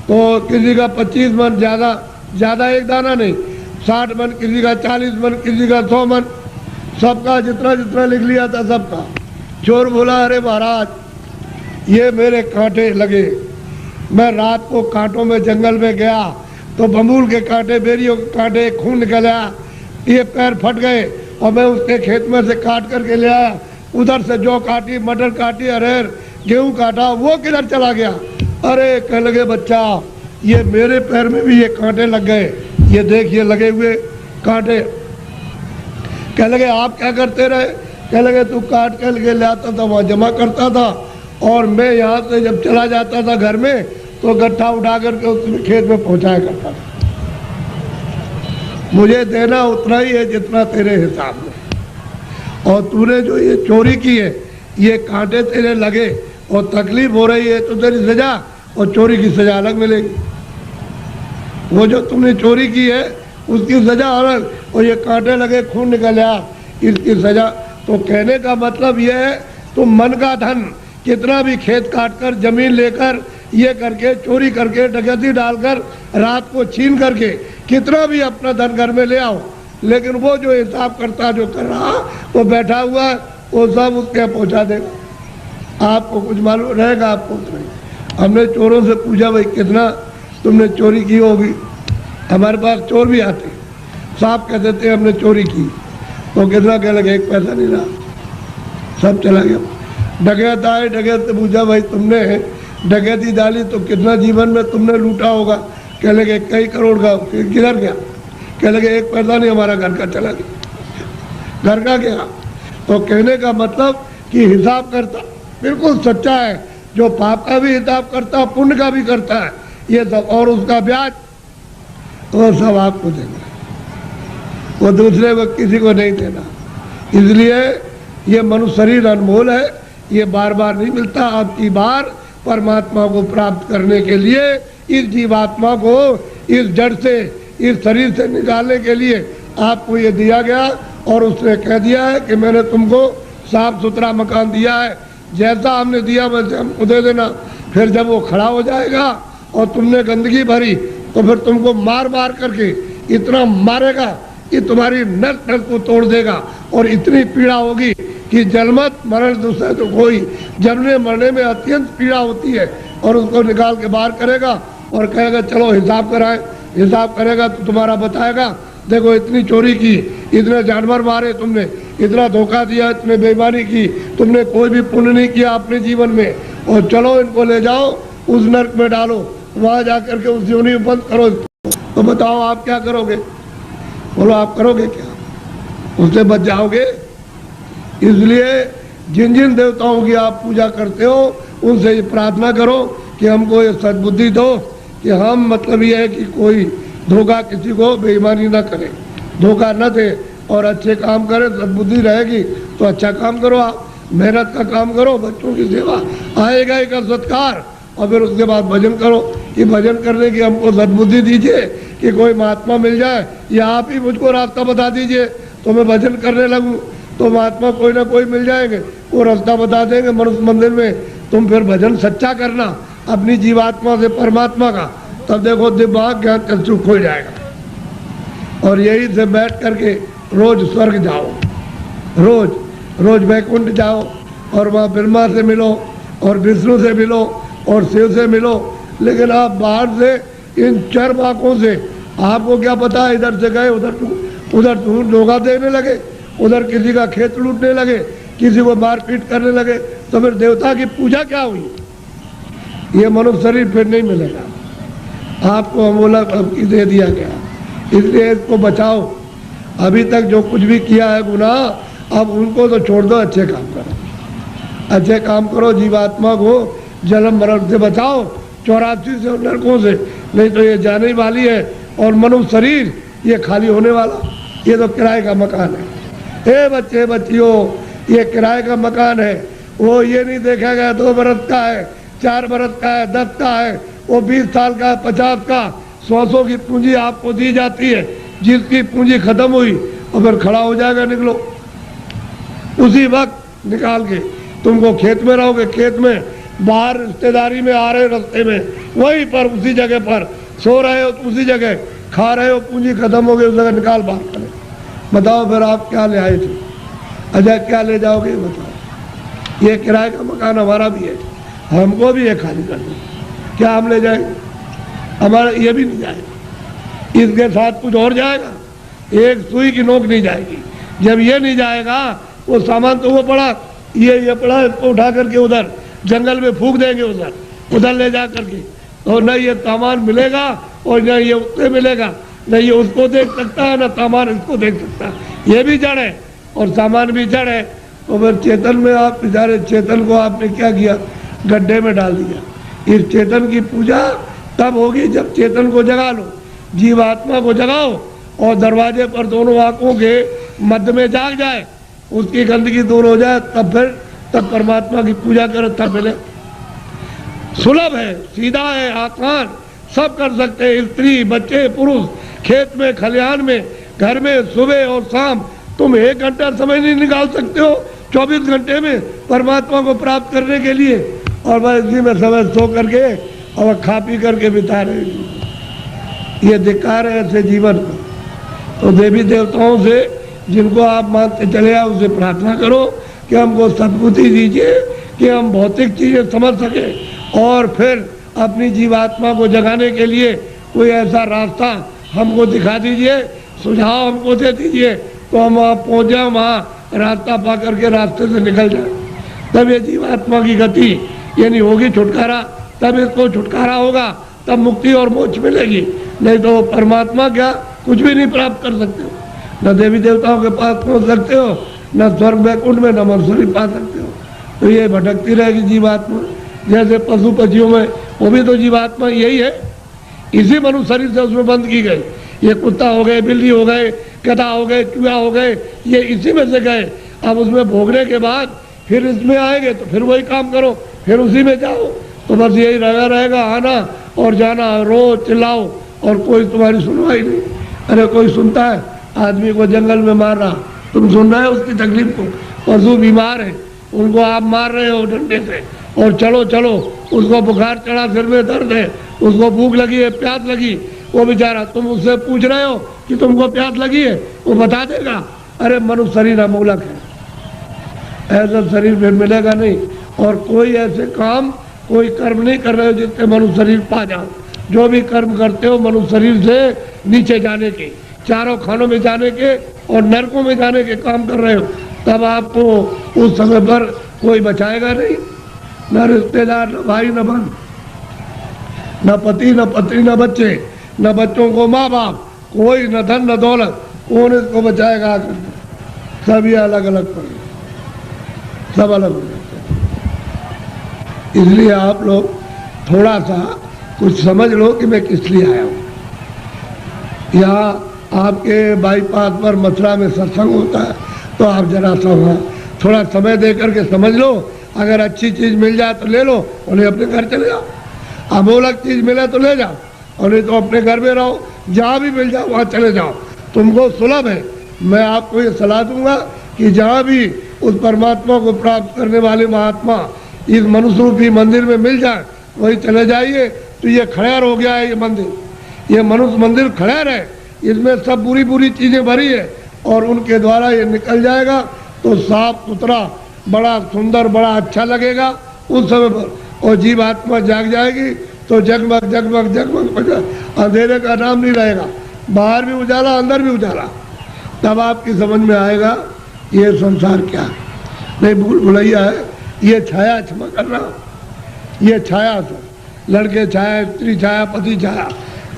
तो किसी का 25 मन, ज़्यादा एक दाना नहीं, 60 मन, किसी का 40 मन, किसी का 100 मन, सबका जितना जितना लिख लिया था सबका। चोर बोला अरे महाराज ये मेरे कांटे लगे, मैं रात को कांटों में जंगल में गया तो बमूल के कांटे, बेरियों के कांटे, खून निकल आया, ये पैर फट गए, और मैं उसके खेत में से काट करके ले आया। उधर से जौ काटी, मटर काटी, अरहर गेहूं काटा, वो किधर चला गया। अरे कह लगे बच्चा ये मेरे पैर में भी ये कांटे लग गए, ये देखिए लगे हुए कांटे। कह लगे आप क्या करते रहे, कह लगे तू काट कर ले आता था, वहाँ जमा करता था, और मैं यहाँ से जब चला जाता था घर में तो गट्ठा उठा करके उसमें खेत में पहुँचाया करता था। मुझे देना उतना ही है जितना तेरे हिसाब में, और तूने जो ये चोरी की है, ये कांटे तेरे लगे और तकलीफ हो रही है तो तेरी सजा और चोरी की सजा अलग मिलेगी। वो जो तुमने चोरी की है उसकी सजा अलग, और ये कांटे लगे खून निकल आ इसकी सजा। तो कहने का मतलब ये है तुम मन का धन कितना भी खेत काट कर जमीन लेकर ये करके चोरी करके डकैती डालकर रात को छीन करके कितना भी अपना धन घर में ले आओ, लेकिन वो जो हिसाब करता जो कर रहा वो बैठा हुआ है, वो सब उसके पहुंचा देगा। आपको कुछ मालूम रहेगा, आपको नहीं। हमने चोरों से पूछा भाई कितना तुमने चोरी की होगी, हमारे पास चोर भी आते साहब कह देते हमने चोरी की, तो कितना कह लगे 1 पैसा नहीं रहा, सब चला गया। डकैत आए, डकैत से पूछा भाई तुमने डकैती डाली तो कितना जीवन में तुमने लूटा होगा, कह लगे कई करोड़ का, किधर गया, कह लगे 1 पैसा नहीं, हमारा घर का चला गया। घर का गया। तो कहने का मतलब कि हिसाब करता बिल्कुल सच्चा है, जो पाप का भी हिसाब करता पुण्य का भी करता है, ये सब, और उसका ब्याज वो सब आपको देना, वो दूसरे को किसी को नहीं देना। इसलिए ये मनुष्य शरीर अनमोल है, ये बार बार नहीं मिलता। आपकी बार परमात्मा को प्राप्त करने के लिए इस जीवात्मा को इस जड़ से इस शरीर से निकालने के लिए आपको ये दिया गया, और उसने कह दिया है कि मैंने तुमको साफ सुथरा मकान दिया है, जैसा हमने दिया वैसे हमको दे देना। फिर जब वो खड़ा हो जाएगा और तुमने गंदगी भरी तो फिर तुमको मार मार करके इतना मारेगा कि तुम्हारी नस नस को तोड़ देगा, और इतनी पीड़ा होगी कि जन्मत मरण दूसरे तो कोई, जमने मरने में अत्यंत पीड़ा होती है। और उसको निकाल के बाहर करेगा और कहेगा चलो हिसाब कराएं। हिसाब करेगा तो तुम्हारा बताएगा देखो इतनी चोरी की, इतने जानवर मारे तुमने, इतना धोखा दिया, इतने बेईमानी की, तुमने कोई भी पुण्य नहीं किया अपने जीवन में, और चलो इनको ले जाओ उस नर्क में डालो, वहाँ जा करके उस योनि में बंद करो। तो बताओ आप क्या करोगे? बोलो आप करोगे क्या? उससे बच जाओगे? इसलिए जिन जिन देवताओं की आप पूजा करते हो उनसे ये प्रार्थना करो कि हमको ये सद्बुद्धि दो कि हम, मतलब ये है कि कोई धोखा किसी को बेईमानी ना करे, धोखा न दे और अच्छे काम करे। सद्बुद्धि रहेगी तो अच्छा काम करो, आप मेहनत का काम करो, बच्चों की सेवा, आएगा एक सत्कार, और फिर उसके बाद भजन करो कि भजन करने की हमको सद्बुद्धि दीजिए कि कोई महात्मा मिल जाए, या आप ही मुझको रास्ता बता दीजिए तो मैं भजन करने लगूं, तो महात्मा कोई ना कोई मिल जाएंगे, वो रास्ता बता देंगे मनुष्य मंदिर में। तुम फिर भजन सच्चा करना अपनी जीवात्मा से परमात्मा का, तब देखो दिमाग ज्ञान चक्षु खो जाएगा। और यही से बैठ करके रोज स्वर्ग जाओ, रोज रोज वैकुंठ जाओ, और वहाँ ब्रह्मा से मिलो और विष्णु से मिलो और शिव से मिलो। लेकिन आप बाहर से इन चर आँखों से आपको क्या पता है, इधर से गए उधर धोखा देने लगे, उधर किसी का खेत लूटने लगे, किसी को मारपीट करने लगे, तो फिर देवता की पूजा क्या हुई? ये मनुष्य शरीर फिर नहीं मिलेगा आपको, अमोला दे दिया गया। इसलिए इसको बचाओ। अभी तक जो कुछ भी किया है गुनाह, अब उनको तो छोड़ दो, अच्छे काम करो, अच्छे काम करो, जीवात्मा को जन्म मरण से बचाओ, 84 से नरकों से, नहीं तो ये जाने वाली है। और मनुष्य शरीर ये खाली होने वाला, ये तो किराए का मकान है। हे बच्चे बच्चियों, ये किराए का मकान है, वो ये नहीं देखा गया 2 बरस का है, 4 बरस का है, 10 का है, वो 20 साल का है, 50 का, 100 की पूंजी आपको दी जाती है। जिसकी पूंजी खत्म हुई और फिर खड़ा हो जाएगा, निकलो उसी वक्त निकाल के। तुमको खेत में रहोगे, खेत में, बाहर रिश्तेदारी में आ रहे रास्ते में, वहीं पर उसी जगह पर सो रहे हो, उसी जगह खा रहे हो, पूंजी खत्म हो गई, उस जगह निकाल बाहर करें। बताओ फिर आप क्या ले आए थे? अच्छा क्या ले जाओगे बताओ? ये किराए का मकान हमारा भी है, हमको भी है खाली कर दो, क्या हम ले जाएंगे? हमारा ये भी नहीं जाएगा, इसके साथ कुछ और जाएगा, एक सुई की नोक नहीं जाएगी। जब ये नहीं जाएगा, वो सामान तो वो पड़ा, ये पड़ा, इसको उठा करके उधर जंगल में फूंक देंगे, उधर ले जा करके, और न ये सामान मिलेगा और न ये उससे मिलेगा, न ये उसको देख सकता है, न सामान इसको देख सकता है। ये भी जड़ है और सामान भी जड़ है। तो फिर चेतन में आप बेचारे चेतन को आपने क्या किया? गड्ढे में डाल दिया। इस चेतन की पूजा तब होगी जब चेतन को जगा लो, जीवात्मा को जगाओ, और दरवाजे पर दोनों आंखों के मध्य में जाग जाए, उसकी गंदगी दूर हो जाए, तब परमात्मा की पूजा करो, तब मिले। सुलभ है, सीधा है, आसान, सब कर सकते हैं। स्त्री, बच्चे, पुरुष, खेत में, खलिहान में, घर में, सुबह और शाम। तुम 1 घंटा समय नहीं निकाल सकते हो 24 घंटे में परमात्मा को प्राप्त करने के लिए, और बस इसी में समय सो करके और खा पी करके बिता रहे हैं। ये धिक्कार है ऐसे जीवन को। तो देवी देवताओं से जिनको आप मानते चले आओ उसे प्रार्थना करो कि हमको सद्बुद्धि दीजिए कि हम भौतिक चीज़ें समझ सकें, और फिर अपनी जीवात्मा को जगाने के लिए कोई ऐसा रास्ता हमको दिखा दीजिए, सुझाव हमको दे दीजिए, तो हम वहाँ पहुँच जाए, वहाँ रास्ता पा करके रास्ते से निकल जाए। तब ये जीवात्मा की गति यानी होगी छुटकारा, तब इसको छुटकारा होगा, तब मुक्ति और मोक्ष मिलेगी। नहीं तो परमात्मा क्या कुछ भी नहीं प्राप्त कर सकते हो, न देवी देवताओं के पास पहुँच सकते हो, न स्वर्ग वैकुंठ में, न मंसूरी पा सकते हो। तो ये भटकती रहेगी जीवात्मा। जैसे पशु पक्षियों में वो भी तो जीवात्मा यही है, इसी मनुष्य शरीर से उसमें बंद की गई। ये कुत्ता हो गए, बिल्ली हो गए, गधा हो गए, चूहा हो गए, ये इसी में से गए। अब उसमें भोगने के बाद फिर इसमें आएंगे तो फिर वही काम करो, फिर उसी में जाओ। तो बस यही लगा रहेगा, आना और जाना, रो चिल्लाओ और कोई तुम्हारी सुनवाई नहीं। अरे कोई सुनता है? आदमी को जंगल में मार रहा, तुम सुन रहे हो उसकी तकलीफ को? पशु बीमार है, उनको आप मार रहे हो डंडे से, और चलो चलो, उसको बुखार चढ़ा, सिर में दर्द है, उसको भूख लगी है, प्यास लगी, वो बेचारा, तुम उससे पूछ रहे हो कि तुमको प्यास लगी है, वो बता देगा? अरे मनुष्य शरीर अमूलक है, ऐसा शरीर फिर मिलेगा नहीं। और कोई ऐसे काम, कोई कर्म नहीं कर रहे हो जिससे मनुष्य शरीर पा जाओ। जो भी कर्म करते हो मनुष्य शरीर से नीचे जाने के, चारों खानों में जाने के और नरकों में जाने के काम कर रहे हो, तब आपको उस समय पर कोई बचाएगा नहीं। न रिश्तेदार, न भाई, न बहन, न पति, न पत्नी, न बच्चे, न बच्चों को माँ बाप, कोई न धन न दौलत, कौन इसको बचाएगा आकर? सब ये अलग अलग पड़ गए, सब अलग हो जाते हैं। इसलिए आप लोग थोड़ा सा कुछ समझ लो कि मैं किस लिए आया हूँ। यहाँ आपके बाईपास पर मथुरा में सत्संग होता है, तो आप जरा सा वहाँ थोड़ा समय दे करके समझ लो। अगर अच्छी चीज़ मिल जाए तो ले लो, और नहीं अपने घर चले जाओ। अमूलक चीज़ मिले तो ले जाओ, और नहीं तो अपने घर में रहो। जहाँ भी मिल जाओ वहाँ चले जाओ, तुमको सुलभ है। मैं आपको ये सलाह दूंगा कि जहाँ भी उस परमात्मा को प्राप्त करने वाले महात्मा इस मनुष्य रूपी मंदिर में मिल जाए वही चले जाइए। तो ये खड़ेर हो गया है, ये मंदिर, ये मनुष्य मंदिर खड़ेर है, इसमें सब बुरी बुरी चीज़ें भरी है, और उनके द्वारा ये निकल जाएगा तो साफ सुथरा, बड़ा सुंदर, बड़ा अच्छा लगेगा उस समय पर। और जीवात्मा जाग जाएगी तो जगमग जगमग जगमग बजा, अंधेरे का नाम नहीं रहेगा, बाहर भी उजाला, अंदर भी उजाला। तब आपकी समझ में आएगा ये संसार क्या है। नहीं भूल भुलैया है, ये छाया, क्षमा करना, ये छाया से लड़के छाया, स्त्री छाया, पति छाया,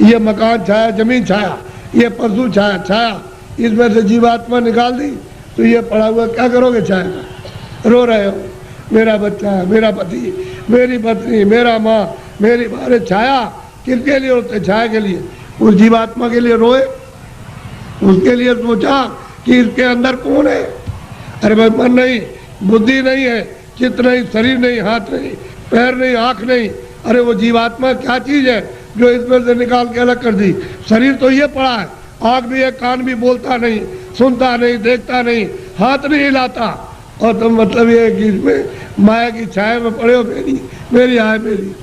ये मकान छाया, जमीन छाया, ये पशु छाया, छाया, इसमें से जीवात्मा निकाल दी तो ये पड़ा हुआ क्या करोगे? छाया का रो रहे हो, मेरा बच्चा, मेरा पति, मेरी पत्नी, मेरा माँ, मेरी अरे छाया किसके लिए होते? छाया के लिए। उस जीवात्मा के लिए रोए, उसके लिए सोचा कि इसके अंदर कौन है। अरे भाई मन नहीं, बुद्धि नहीं है, चित्त नहीं, शरीर नहीं, हाथ नहीं, पैर नहीं, आँख नहीं, अरे वो जीवात्मा क्या चीज़ है जो इसमें से निकाल के अलग कर दी? शरीर तो ये पड़ा है, आँख भी है, कान भी, बोलता नहीं, सुनता नहीं, देखता नहीं, हाथ नहीं हिलाता, और तुम मतलब ये है कि इसमें माया की छाया में पड़े हो, मेरी मेरी आय मेरी,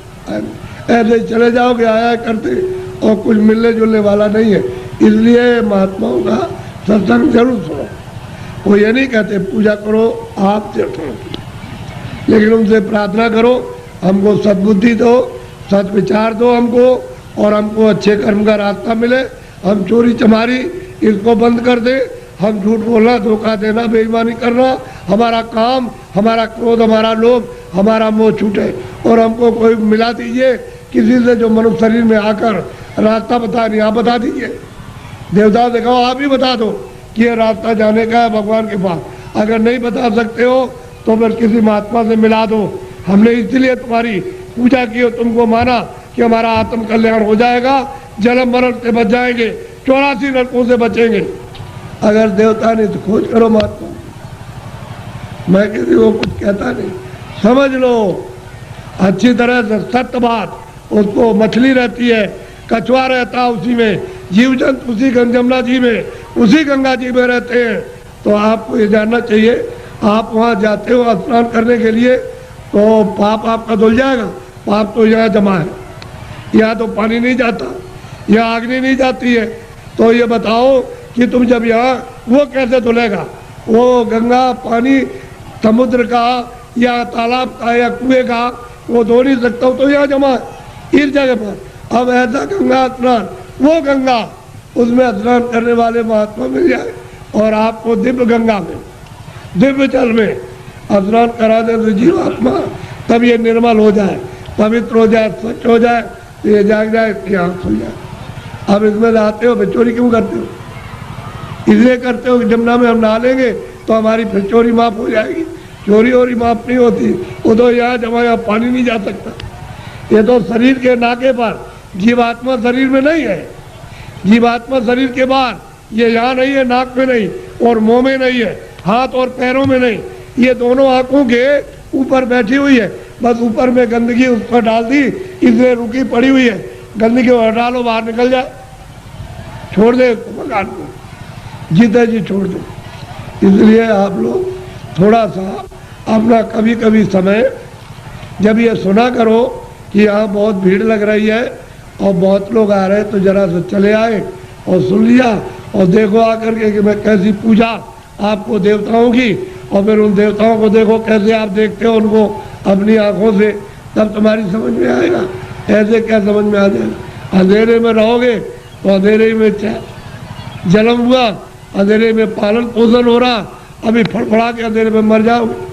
ऐसे चले जाओगे आया करते, और कुछ मिलने जुलने वाला नहीं है। इसलिए महात्माओं का सत्संग जरूर सुनो। वो ये नहीं कहते पूजा करो आप देखो, लेकिन उनसे प्रार्थना करो हमको सद्बुद्धि दो, सद विचार दो हमको, और हमको अच्छे कर्म का रास्ता मिले। हम चोरी चमारी इसको बंद कर दे, हम झूठ बोलना, धोखा देना, बेईमानी करना, हमारा काम, हमारा क्रोध, हमारा लोभ, हमारा मोह छूटे। और हमको कोई मिला दीजिए किसी से जो मनुष्य शरीर में आकर रास्ता बता नहीं, आप बता दीजिए। देवता से कहो आप ही बता दो कि ये रास्ता जाने का है भगवान के पास। अगर नहीं बता सकते हो तो फिर किसी महात्मा से मिला दो। हमने इसलिए तुम्हारी पूजा की और तुमको माना कि हमारा आत्म कल्याण हो जाएगा, जन्म मरण से बच जाएंगे, 84 नरकों से बचेंगे। अगर देवता नहीं तो खोज करो महात्मा। मैं किसी को कुछ कहता नहीं, समझ लो अच्छी तरह से सत्य बात, उसको मछली रहती है, कछुआ रहता है उसी में, जीव जंतु उसी जमुना जी में, उसी गंगा जी में रहते हैं। तो आपको ये जानना चाहिए, आप वहाँ जाते हो स्नान करने के लिए तो पाप आपका धुल जाएगा। पाप तो यहाँ जमा है, यहाँ तो पानी नहीं जाता, यहाँ अग्नि नहीं जाती है। तो ये बताओ कि तुम जब यहाँ, वो कैसे धुलेगा? वो गंगा पानी समुद्र का या तालाब का या कुएं का वो धो नहीं सकता, तो यहाँ जमा है इस जगह पर। अब ऐसा गंगा स्नान, वो गंगा, उसमें स्नान करने वाले महात्मा मिल जाए और आपको दिव्य गंगा में, दिव्य जल में स्नान करा दे तो जीवात्मा तब ये निर्मल हो जाए, पवित्र हो जाए, स्वच्छ हो जाए, तो ये जाग जाए, इसकी आँख खुल जाए। अब इसमें नहाते हो, फिर चोरी क्यों करते हो? इसलिए करते हो कि जमुना में हम नहा लेंगे तो हमारी फिर चोरी माफ हो जाएगी। चोरी वोरी माफ नहीं होती, वो तो यहाँ जमा, यहाँ पानी नहीं जा सकता। ये तो शरीर के नाके पर, जीवात्मा शरीर में नहीं है, जीवात्मा शरीर के बाहर, ये यहाँ नहीं है, नाक में नहीं और मुंह में नहीं है, हाथ और पैरों में नहीं, ये दोनों आंखों के ऊपर बैठी हुई है। बस ऊपर में गंदगी उस पर डाल दी, इसलिए रुकी पड़ी हुई है। गंदगी को डालो, बाहर निकल जाए, छोड़ दे मकान को, जीते जी छोड़ दो। इसलिए आप लोग थोड़ा सा अपना कभी कभी समय, जब ये सुना करो कि यहाँ बहुत भीड़ लग रही है और बहुत लोग आ रहे हैं, तो जरा से चले आए और सुन लिया और देखो आकर के कि मैं कैसी पूजा आपको देवताओं की, और फिर उन देवताओं को देखो कैसे आप देखते हो उनको अपनी आंखों से, तब तुम्हारी समझ में आएगा। ऐसे क्या समझ में आ जाएगा? अंधेरे में रहोगे तो अंधेरे में जन्म हुआ, अंधेरे में पालन पोषण हो रहा, अभी फड़फड़ा के अंधेरे में मर जाओगे।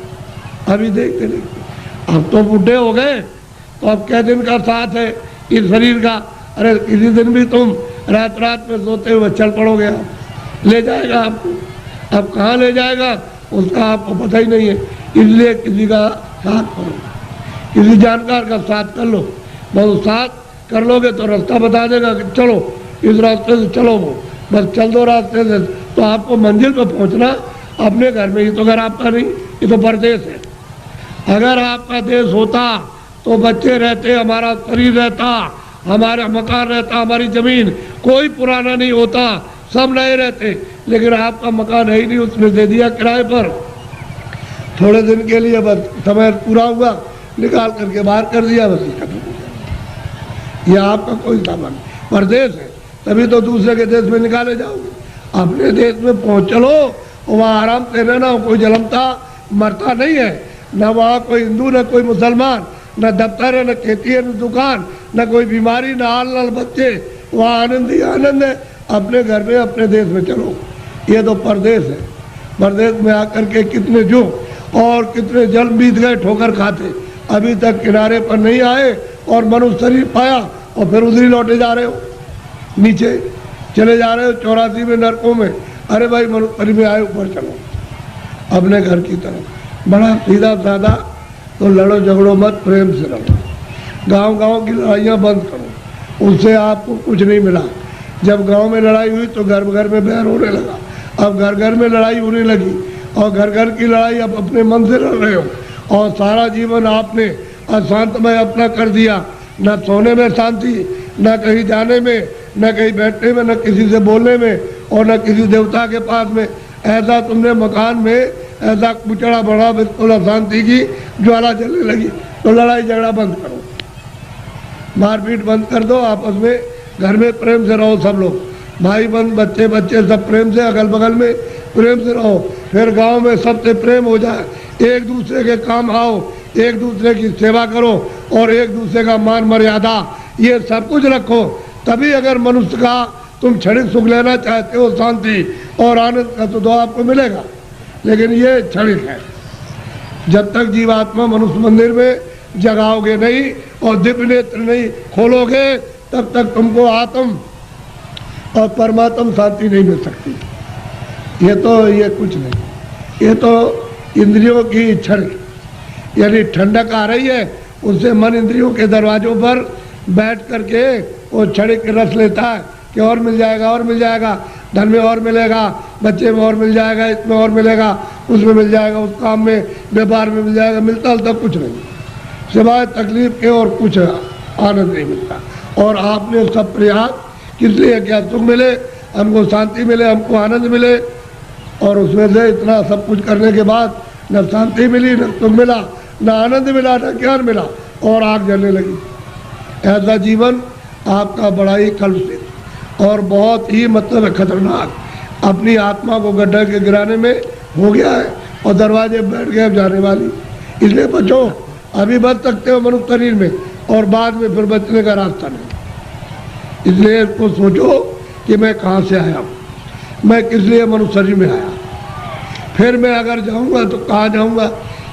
अभी देखते देखते अब तो बूढ़े हो गए, तो अब क्या दिन का साथ है इस शरीर का? अरे किसी दिन भी तुम रात रात में सोते हुए चल पड़ोगे, आप ले जाएगा आपको। अब कहाँ ले जाएगा उसका आपको पता ही नहीं है। इसलिए किसी का साथ करो, किसी जानकार का साथ कर लो। बस साथ कर लोगे तो रास्ता बता देगा कि चलो इस रास्ते से चलो, वो बस चल दो रास्ते से, तो आपको मंजिल पर पहुंचना अपने घर में। ये तो घर आपका नहीं, ये तो परदेश है। अगर आपका देश होता तो बच्चे रहते, हमारा शरीर रहता, हमारा मकान रहता, हमारी जमीन, कोई पुराना नहीं होता, सब नए रहते। लेकिन आपका मकान है ही नहीं, उसने दे दिया किराए पर, थोड़े दिन के लिए, बस समय पूरा हुआ निकाल करके बाहर कर दिया, बस खत्म हो गया। यह आपका कोई सामान परदेश है, तभी तो दूसरे के देश में निकाले जाओगे। अपने देश में पहुँच चलो, वहाँ आराम से रहना, कोई जलमता मरता नहीं है, न वहाँ कोई हिंदू, न कोई मुसलमान, न दफ्तर है, न खेती है, न दुकान, न कोई बीमारी, न हाल, न बच्चे, वहाँ आनंद ही आनंद है। अपने घर में, अपने देश में चलो। ये तो परदेश है। परदेश में आकर के कितने जो और कितने जल बीत गए ठोकर खाते, अभी तक किनारे पर नहीं आए और मनुष्य शरीर पाया और फिर उधर ही लौटे जा रहे हो, नीचे चले जा रहे हो 84 में नरकों में। अरे भाई मनुष्य शरीर में आए, ऊपर चलो अपने घर की तरफ। बड़ा सीधा साधा, तो लड़ो झगड़ो मत, प्रेम से रहो। गांव गांव की लड़ाइयाँ बंद करो, उससे आपको कुछ नहीं मिला। जब गांव में लड़ाई हुई तो घर घर में बैर होने लगा, अब घर घर में लड़ाई होने लगी, और घर घर की लड़ाई अब अपने मन से लड़ रहे हो, और सारा जीवन आपने अशांतमय अपना कर दिया। न सोने में शांति, न कहीं जाने में, न कहीं बैठने में, न किसी से बोलने में, और न किसी देवता के पास में। ऐसा तुमने मकान में ऐसा कुचड़ा बढ़ा, बिल्कुल अशांति की ज्वाला जलने लगी। तो लड़ाई झगड़ा बंद करो, मारपीट बंद कर दो, आपस में घर में प्रेम से रहो। सब लोग भाई बहन, बच्चे बच्चे सब प्रेम से, अगल बगल में प्रेम से रहो। फिर गांव में सबसे प्रेम हो जाए, एक दूसरे के काम आओ, एक दूसरे की सेवा करो, और एक दूसरे का मान मर्यादा, ये सब कुछ रखो। तभी अगर मनुष्य का तुम क्षणिक सुख लेना चाहते हो, शांति और आनंद का, तो आपको मिलेगा। लेकिन ये क्षणिक है। जब तक जीवात्मा मनुष्य मंदिर में जगाओगे नहीं और दिव्य नेत्र नहीं खोलोगे, तब तक तुमको आत्म और परमात्म शांति नहीं मिल सकती। ये कुछ नहीं, ये तो इंद्रियों की क्षणिक, यानी ठंडक आ रही है, उससे मन इंद्रियों के दरवाजों पर बैठ करके वो क्षणिक रस लेता है कि और मिल जाएगा, और मिल जाएगा, धन में और मिलेगा, बच्चे में और मिल जाएगा, इसमें और मिलेगा, उसमें मिल जाएगा, उस काम में, व्यापार में मिल जाएगा। मिलता कुछ नहीं, सिवाय तकलीफ के और कुछ आनंद नहीं मिलता। और आपने सब प्रयास किस लिए किया? सुख मिले, हमको शांति मिले, हमको आनंद मिले, और उसमें से इतना सब कुछ करने के बाद न शांति मिली, न सुख मिला, न आनंद मिला, न ज्ञान मिला, और आग जलने लगी। ऐसा जीवन आपका बड़ा ही कलुषित और बहुत ही मतलब खतरनाक अपनी आत्मा को गड्ढे के गिराने में हो गया है, और दरवाजे बैठ गए अब जाने वाली। इसलिए बचो, अभी बच सकते हो मनुष्य शरीर में, और बाद में फिर बचने का रास्ता नहीं। इसलिए इसको सोचो कि मैं कहाँ से आया हूँ, मैं किस लिए मनुष्य शरीर में आया, फिर मैं अगर जाऊँगा तो कहाँ जाऊँगा।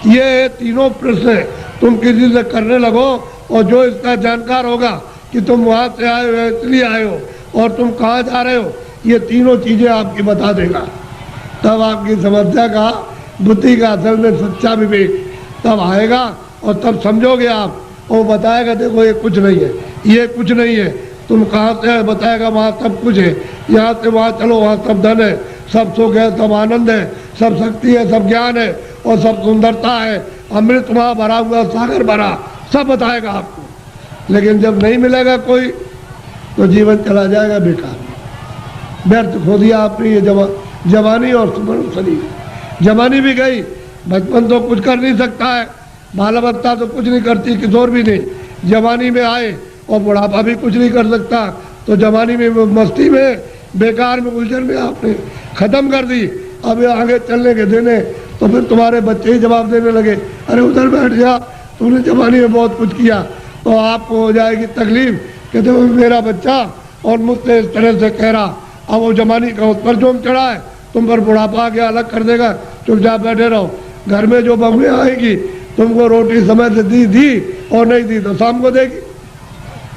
ये तीनों प्रश्न तुम किसी से करने लगो, और जो इसका जानकार होगा कि तुम वहाँ से आए हो, इसलिए आए हो, और तुम कहाँ जा रहे हो, ये तीनों चीज़ें आपकी बता देगा। तब आपकी समस्या का, बुद्धि का असल में सच्चा विवेक तब आएगा, और तब समझोगे आप। और बताएगा देखो ये कुछ नहीं है, ये कुछ नहीं है, तुम कहाँ से है बताएगा वहाँ सब कुछ है, यहाँ से वहाँ चलो वहाँ सब धन है, सब सुख है, सब आनंद है, सब शक्ति है, सब ज्ञान है, और सब सुंदरता है, अमृत वहाँ भरा हुआ, सागर भरा, सब बताएगा आपको। लेकिन जब नहीं मिलेगा कोई तो जीवन चला जाएगा बेकार, व्यर्थ खो दिया आपने ये जवानी और सुमन शरीर। जवानी भी गई, बचपन तो कुछ कर नहीं सकता है, बालावस्था तो कुछ नहीं करती, किशोर भी नहीं, जवानी में आए और बुढ़ापा भी कुछ नहीं कर सकता। तो जवानी में मस्ती में बेकार में उलझन में आपने खत्म कर दी। अब आगे चलने के देने तो फिर तुम्हारे बच्चे ही जवाब देने लगे, अरे उधर बैठ जा, तुमने जवानी में बहुत कुछ किया। तो आपको हो जाएगी तकलीफ कि देखो मेरा बच्चा और मुझसे इस तरह से कह रहा, अब वो जवानी का उस पर जोम चढ़ा है, तुम पर बुढ़ापा आ गया, अलग कर देगा, चुपचाप बैठे रहो। घर में जो बहुएं आएगी, तुमको रोटी समय से दी और नहीं दी तो शाम को देगी,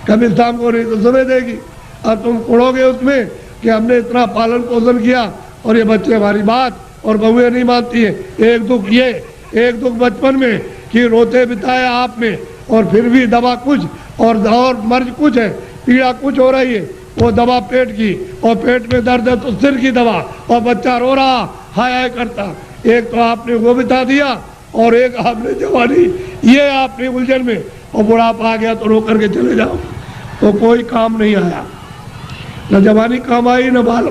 कभी शाम को नहीं तो सुबह देगी। अब तुम उड़ोगे उसमें कि हमने इतना पालन पोषण किया और ये बच्चे हमारी बात और बहुएं नहीं मानती है। एक दुख ये, एक दुख बचपन में कि रोते बिताया आप में, और फिर भी दवा कुछ और मर्ज कुछ है, पीड़ा कुछ हो रही है, वो दवा पेट की, और पेट में दर्द है तो सिर की दवा, और बच्चा रो रहा हाय हाय करता। एक तो आपने वो बिता दिया, और एक आपने जवानी, ये आपने उलझन में, और बुढ़ापा आ गया तो रो करके चले जाओ, तो कोई काम नहीं आया। न जवानी काम आई, न बाल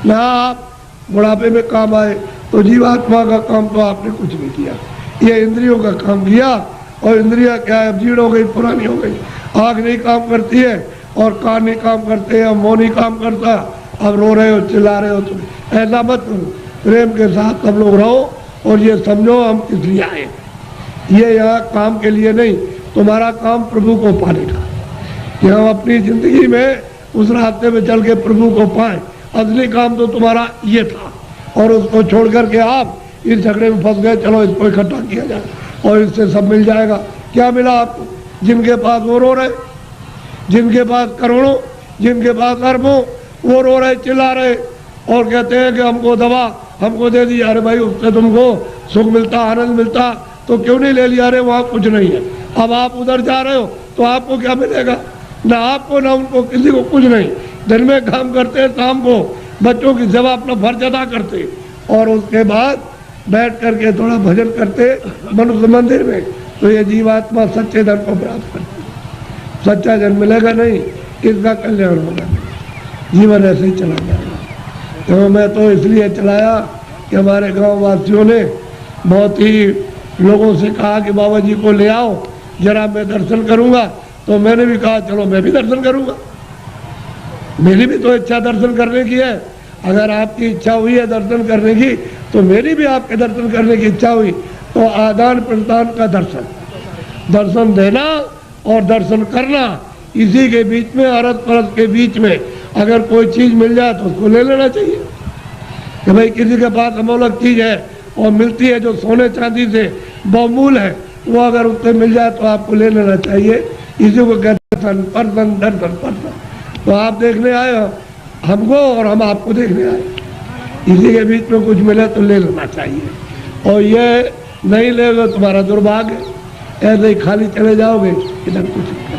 न आप बुढ़ापे में काम आए। तो जीवात्मा का काम तो आपने कुछ नहीं किया, ये इंद्रियों का काम किया। और इंद्रियां क्या है, अब जीर्ण हो गई, पुरानी हो गई, आँख नहीं काम करती है, और कान नहीं काम करते हैं, मुँह नहीं काम करता। अब रो रहे हो, चिल्ला रहे हो, तुम ऐसा मत करो, प्रेम के साथ सब लोग रहो, और ये समझो हम किस लिए आए। ये यहाँ काम के लिए नहीं, तुम्हारा काम प्रभु को पाने का, कि हम अपनी जिंदगी में उस रास्ते में चल के प्रभु को पाएं। असली काम तो तुम्हारा ये था, और उसको छोड़ करके आप इस झगड़े में फंस गए, चलो इसको इकट्ठा किया जाए और इससे सब मिल जाएगा। क्या मिला आपको? जिनके पास वो रो रहे, जिनके पास करोड़ों, जिनके पास अरबों, वो रो रहे, चिल्ला रहे, और कहते हैं कि हमको दवा हमको दे दी। अरे भाई उससे तुमको सुख मिलता, आनंद मिलता, तो क्यों नहीं ले लिया? अरे वहाँ कुछ नहीं है। अब आप उधर जा रहे हो तो आपको क्या मिलेगा? ना आपको ना उनको, किसी को कुछ नहीं। दिन में काम करते हैं, शाम को बच्चों की सेवा अपना फर्ज अदा करते, और उसके बाद बैठ करके थोड़ा भजन करते मनुष्य मंदिर में, तो ये जीवात्मा सच्चे धन को प्राप्त करती। सच्चा जन मिलेगा नहीं, इसका कल्याण होगा, जीवन ऐसे ही चला जाएगा। तो मैं तो इसलिए चलाया कि हमारे गांव वासियों ने बहुत ही लोगों से कहा कि बाबा जी को ले आओ जरा, मैं दर्शन करूंगा। तो मैंने भी कहा चलो मैं भी दर्शन करूंगा, मेरी भी तो इच्छा दर्शन करने की है। अगर आपकी इच्छा हुई है दर्शन करने की, तो मेरी भी आपके दर्शन करने की इच्छा हुई। तो आदान प्रदान का दर्शन, दर्शन देना और दर्शन करना, इसी के बीच में, अरस परस के बीच में अगर कोई चीज़ मिल जाए तो उसको ले लेना चाहिए। कि भाई किसी के पास अमोलक चीज़ है और मिलती है जो सोने चांदी से बहुमूल है, वो अगर उससे मिल जाए तो आपको ले लेना चाहिए। इसी को कहते हैं दर्शन, दर्शन, दर्शन। तो आप देखने आए हो हमको, और हम आपको देखने आए, इसी के बीच में कुछ मिले तो ले लेना चाहिए। और ये नहीं लेगा तुम्हारा दुर्भाग्य, ऐसे ही खाली चले जाओगे, इधर कुछ नहीं,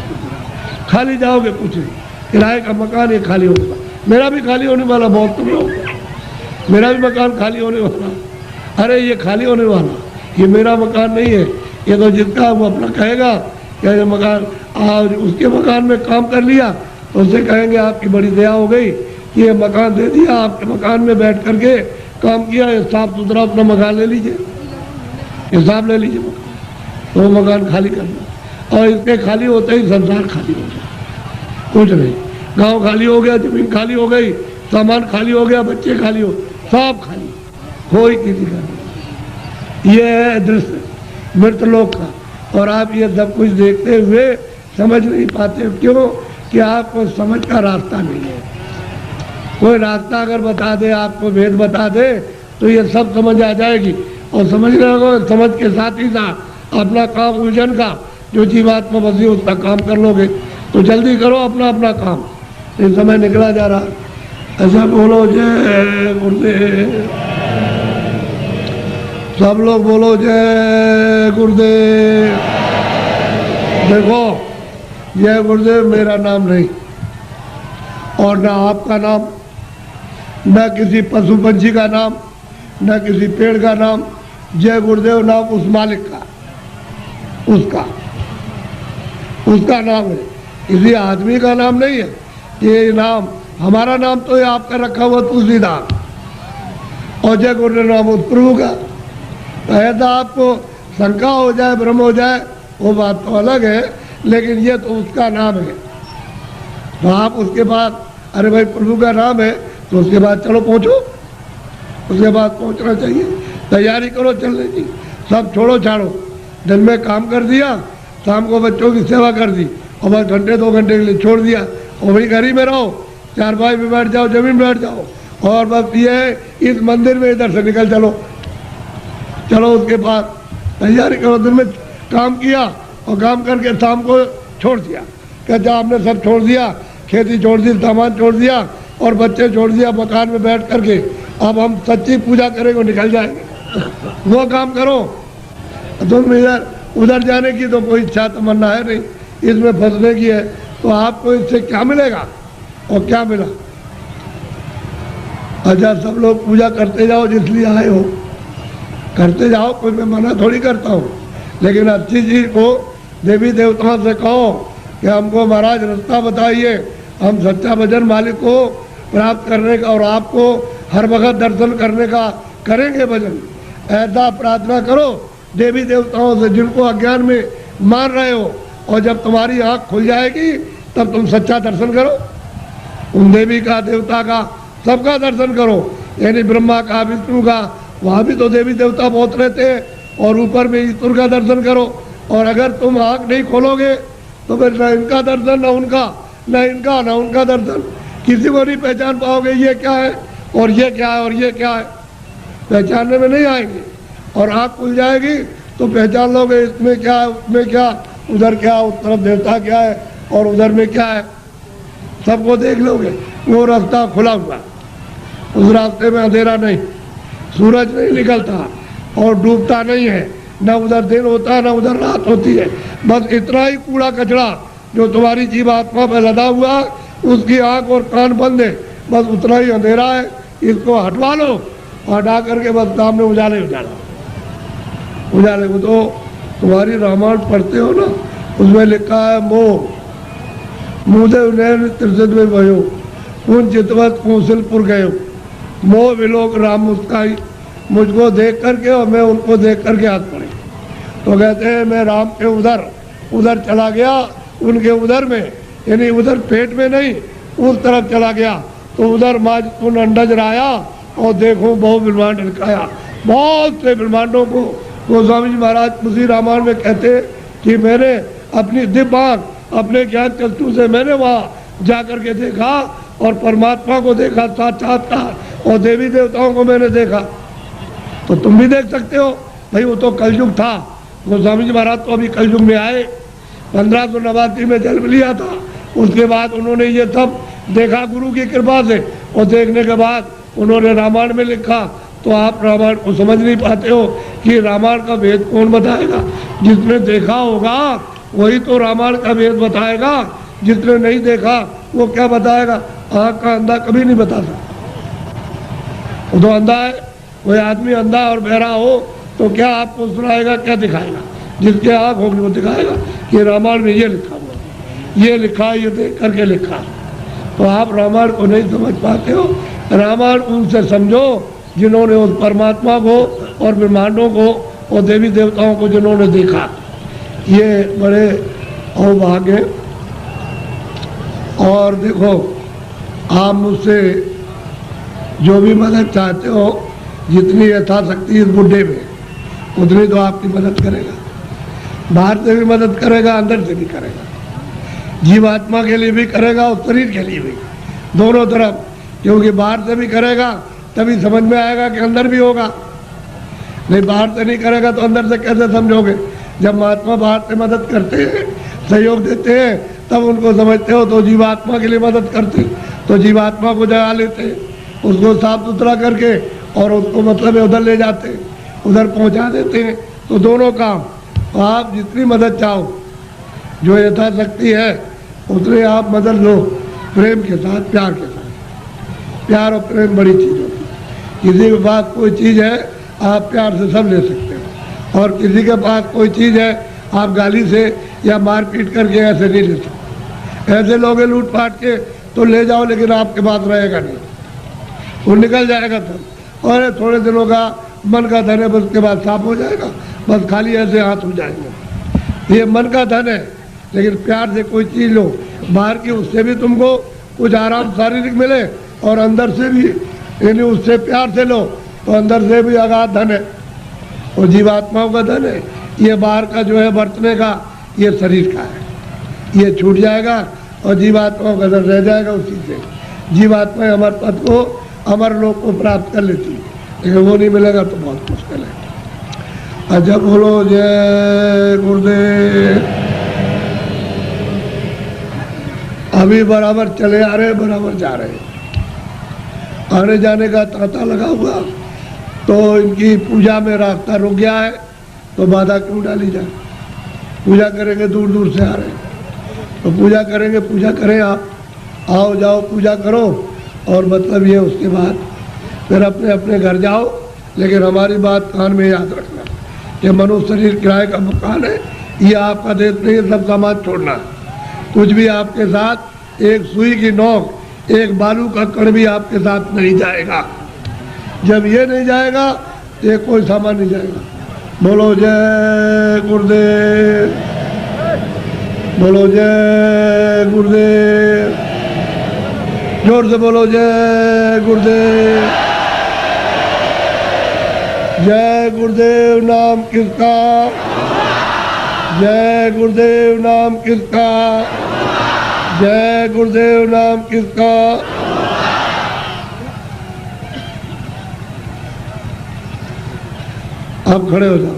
खाली जाओगे कुछ नहीं। किराए का मकान ये खाली होगा, मेरा भी खाली होने वाला, बहुत तुम लोग, मेरा भी मकान खाली होने वाला। अरे ये खाली होने वाला, ये मेरा मकान नहीं है, ये तो जिसका वो अपना कहेगा कि ये मकान, और उसके मकान में काम कर लिया तो उससे कहेंगे आपकी बड़ी दया हो गई, ये मकान दे दिया, आपके मकान में बैठ करके काम किया, ये साफ सुथरा अपना मकान ले लीजिए, हिसाब ले लीजिए मकान, तो वो मकान खाली करना। और इसके खाली होते ही संसार खाली हो जाए, कुछ नहीं, गांव खाली हो गया, जमीन खाली हो गई, सामान खाली हो गया, बच्चे खाली हो, सब खाली, कोई किसी का नहीं। ये है दृश्य मृतलोक का। और आप ये सब कुछ देखते हुए समझ नहीं पाते, क्यों? कि आपको समझ का रास्ता नहीं है। कोई रास्ता अगर बता दे, आपको भेद बता दे, तो ये सब समझ आ जाएगी। और समझने को समझ के साथ ही साथ अपना काम उलझन का जो जीवात्मा बसी उसका काम कर लोगे। तो जल्दी करो अपना अपना काम, ये समय निकला जा रहा। ऐसा बोलो जय गुरुदेव, सब लोग बोलो जय गुरुदेव। देखो, जय गुरुदेव मेरा नाम नहीं, और ना आपका नाम, न किसी पशु पंछी का नाम, न किसी पेड़ का नाम। जय गुरुदेव नाम उस मालिक का, उसका नाम है, किसी आदमी का नाम नहीं है। ये नाम हमारा नाम तो ये आपका रखा हुआ तुलसीदास, और जय गुरुदेव नाम उस प्रभु का। ऐसा आपको शंका हो जाए, भ्रम हो जाए, वो बात तो अलग है, लेकिन ये तो उसका नाम है। तो आप उसके बाद, अरे भाई प्रभु का नाम है, तो उसके बाद चलो पहुंचो, उसके बाद पहुंचना चाहिए, तैयारी करो चलने की। सब छोड़ो छाड़ो, दिन में काम कर दिया, शाम को बच्चों की सेवा कर दी, और बस घंटे 2 घंटे के लिए छोड़ दिया, और वही घर ही में रहो, चारपाई में बैठ जाओ, जमीन बैठ जाओ, और बस ये इस मंदिर में इधर से निकल चलो उसके बाद तैयारी करो। दिन में काम किया और काम करके शाम को छोड़ दिया, कहते आपने सब छोड़ दिया, खेती छोड़ दी, सामान छोड़ दिया, और बच्चे छोड़ दिया, मकान में बैठ करके अब हम सच्ची पूजा करेंगे, निकल जाएंगे। वो काम करो। तुम इधर उधर जाने की तो कोई इच्छा तमन्ना है नहीं, इसमें फंसने की है, तो आपको इससे क्या मिलेगा और क्या मिला? अच्छा, सब लोग पूजा करते जाओ, जिसलिए आए हो करते जाओ, कोई मैं मना थोड़ी करता हूँ, लेकिन अच्छी चीज को देवी देवताओं से कहो कि हमको महाराज रास्ता बताइए, हम सच्चा भजन मालिक को प्राप्त करने का और आपको हर वक्त दर्शन करने का करेंगे भजन। ऐसा प्रार्थना करो देवी देवताओं से जिनको अज्ञान में मान रहे हो, और जब तुम्हारी आँख खुल जाएगी तब तुम सच्चा दर्शन करो, उन देवी का, देवता का, सबका दर्शन करो। यानी ब्रह्मा का, विष्णु का, वहाँ भी तो देवी देवता बहुत रहते हैं, और ऊपर में ईश्वर का दर्शन करो। और अगर तुम आँख नहीं खोलोगे तो फिर न इनका दर्शन, न उनका, न इनका, न उनका दर्शन, किसी को नहीं पहचान पाओगे ये क्या है और ये क्या है और ये क्या है, पहचानने में नहीं आएंगे। और आँख खुल जाएगी तो पहचान लोगे, इसमें क्या है, उसमें क्या, उधर क्या, उस तरफ देवता क्या है और उधर में क्या है, सबको देख लोगे। वो रास्ता खुला हुआ, उस रास्ते में अंधेरा नहीं, सूरज नहीं निकलता और डूबता नहीं है, न उधर दिन होता न उधर रात होती है। बस इतना ही कूड़ा कचरा जो तुम्हारी जीवात्मा में लदा हुआ, उसकी आंख और कान बंद है, बस उतना ही अंधेरा है। इसको हटवा लो, हटा करके बस सामने उजाले उजाले। वो तो तुम्हारी रामायण पढ़ते हो ना, उसमें लिखा है मोह मुदेव नैन त्रिशद में भयो, उन चितवत कौशलपुर गयो, मोह विलोक राम मुस्काई। मुझको देख करके और मैं उनको देख करके हाथ पड़े। तो कहते हैं मैं राम के उधर चला गया, उनके उधर में, यानी उधर पेट में नहीं, उस तरफ चला गया। तो उधर माज उन अंडज राया और देखो बहु ब्रह्मांड दिखाया। बहुत से ब्रह्मांडों को गोस्वामी जी महाराज उसी रामायण में कहते कि मैंने अपनी दिव्य आँख, अपने ज्ञान चक्षु से मैंने वहाँ जा करके देखा और परमात्मा को देखा साक्षात्कार, और देवी देवताओं को मैंने देखा। तो तुम भी देख सकते हो भाई, वो तो कलयुग था। गोस्वामी जी महाराज तो अभी कलयुग में आए, 1589 में जन्म लिया था। उसके बाद उन्होंने ये सब देखा गुरु की कृपा से, और देखने के बाद उन्होंने रामायण में लिखा। तो आप रामायण को समझ नहीं पाते हो कि रामायण का भेद कौन बताएगा? जिसने देखा होगा वही तो रामायण का भेद बताएगा, जिसने नहीं देखा वो क्या बताएगा? आँख का अंधा कभी नहीं बता सकता, वो तो अंधा है। कोई आदमी अंधा और बहरा हो तो क्या आपको सुनाएगा, क्या दिखाएगा? जिसके आँख होगी वो दिखाएगा कि रामायण में ये लिखा हुआ है, ये लिखा है, ये देख करके लिखा। तो आप रामायण को नहीं समझ पाते हो। रामायण उनसे समझो जिन्होंने उस परमात्मा को और ब्रह्मांडों को और देवी देवताओं को जिन्होंने देखा। ये बड़े अवभाग्य। और देखो, आप मुझसे जो भी मदद चाहते हो, जितनी यथाशक्ति इस बुढ़े में, उतनी तो आपकी मदद करेगा। बाहर से भी मदद करेगा, अंदर से भी करेगा। जीवात्मा के लिए भी करेगा और शरीर के लिए भी, दोनों तरफ। क्योंकि बाहर से भी करेगा तभी समझ में आएगा कि अंदर भी होगा। नहीं, बाहर से नहीं करेगा तो अंदर से कैसे समझोगे? जब महात्मा बाहर से मदद करते हैं, सहयोग देते हैं, तब उनको समझते हो। तो जीवात्मा के लिए मदद करते, तो जीवात्मा को जगा लेते, उसको साफ सुथरा करके और उसको मतलब उधर ले जाते, उधर पहुंचा देते हैं। तो दोनों काम। तो आप जितनी मदद चाहो, जो यथाशक्ति है, उतने आप मदद लो, प्रेम के साथ, प्यार के साथ। प्यार और प्रेम बड़ी चीज़ होती है। किसी के पास कोई चीज़ है, आप प्यार से सब ले सकते हो, और किसी के पास कोई चीज़ है, आप गाली से या मारपीट करके ऐसे नहीं ले सकते। ऐसे लोगे लूट पाट के तो ले जाओ, लेकिन आपके पास रहेगा नहीं, वो निकल जाएगा तब। और थोड़े दिनों का मन का धन है, बस उसके बाद साफ हो जाएगा, बस खाली ऐसे हाथ हो जाएंगे। ये मन का धन है। लेकिन प्यार से कोई चीज़ लो, बाहर की उससे भी तुमको कुछ आराम शारीरिक मिले, और अंदर से भी, यानी उससे प्यार से लो तो अंदर से भी अगाध धन है। और जीवात्माओं का धन है। ये बाहर का जो है बरतने का, ये शरीर का है, ये छूट जाएगा और जीवात्माओं का धन रह जाएगा। उसी से जीवात्मा अमर पद को, अमर लोक को प्राप्त कर लेती है, लेकिन वो नहीं मिलेगा तो बहुत मुश्किल है। अच्छा, बोलो जय गुरुदेव। अभी बराबर चले आ रहे, बराबर जा रहे, आने जाने का तांता लगा हुआ। तो इनकी पूजा में रास्ता रुक गया है, तो बाधा क्यों डाली जाए? पूजा करेंगे, दूर दूर से आ रहे हैं, तो पूजा करेंगे, पूजा करें। आप आओ जाओ, पूजा करो, और मतलब ये उसके बाद फिर अपने अपने घर जाओ। लेकिन हमारी बात कान में याद रखना कि मनुष्य शरीर किराए का मकान है, ये आपका देश नहीं है, सब सामान छोड़ना है। कुछ भी आपके साथ, एक सुई की नोक, एक बालू का कण भी आपके साथ नहीं जाएगा। जब ये नहीं जाएगा तो ये कोई सामान नहीं जाएगा। बोलो जय गुरुदेव, बोलो जय गुरुदेव, जोर से बोलो जय गुरुदेव। जय गुरुदेव नाम किसका? जय गुरुदेव नाम किसका? जय गुरुदेव नाम किसका? आप खड़े हो जाओ।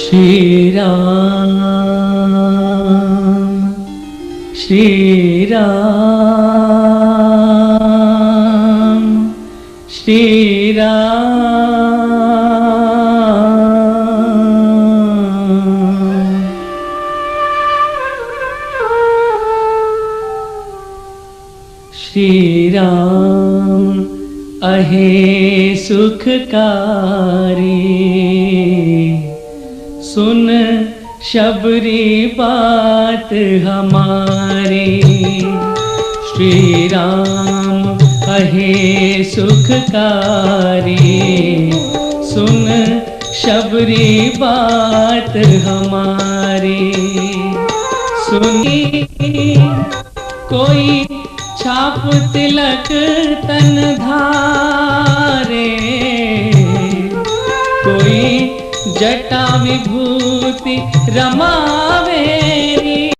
श्री राम, श्री राम, श्री राम, श्री राम अहे सुखकारी, सुन शबरी बात हमारी। श्री राम अहे सुखकारी, सुन शबरी बात हमारी। सुनी कोई छाप तिलक तन धारे, कोई जटा विभूति रमा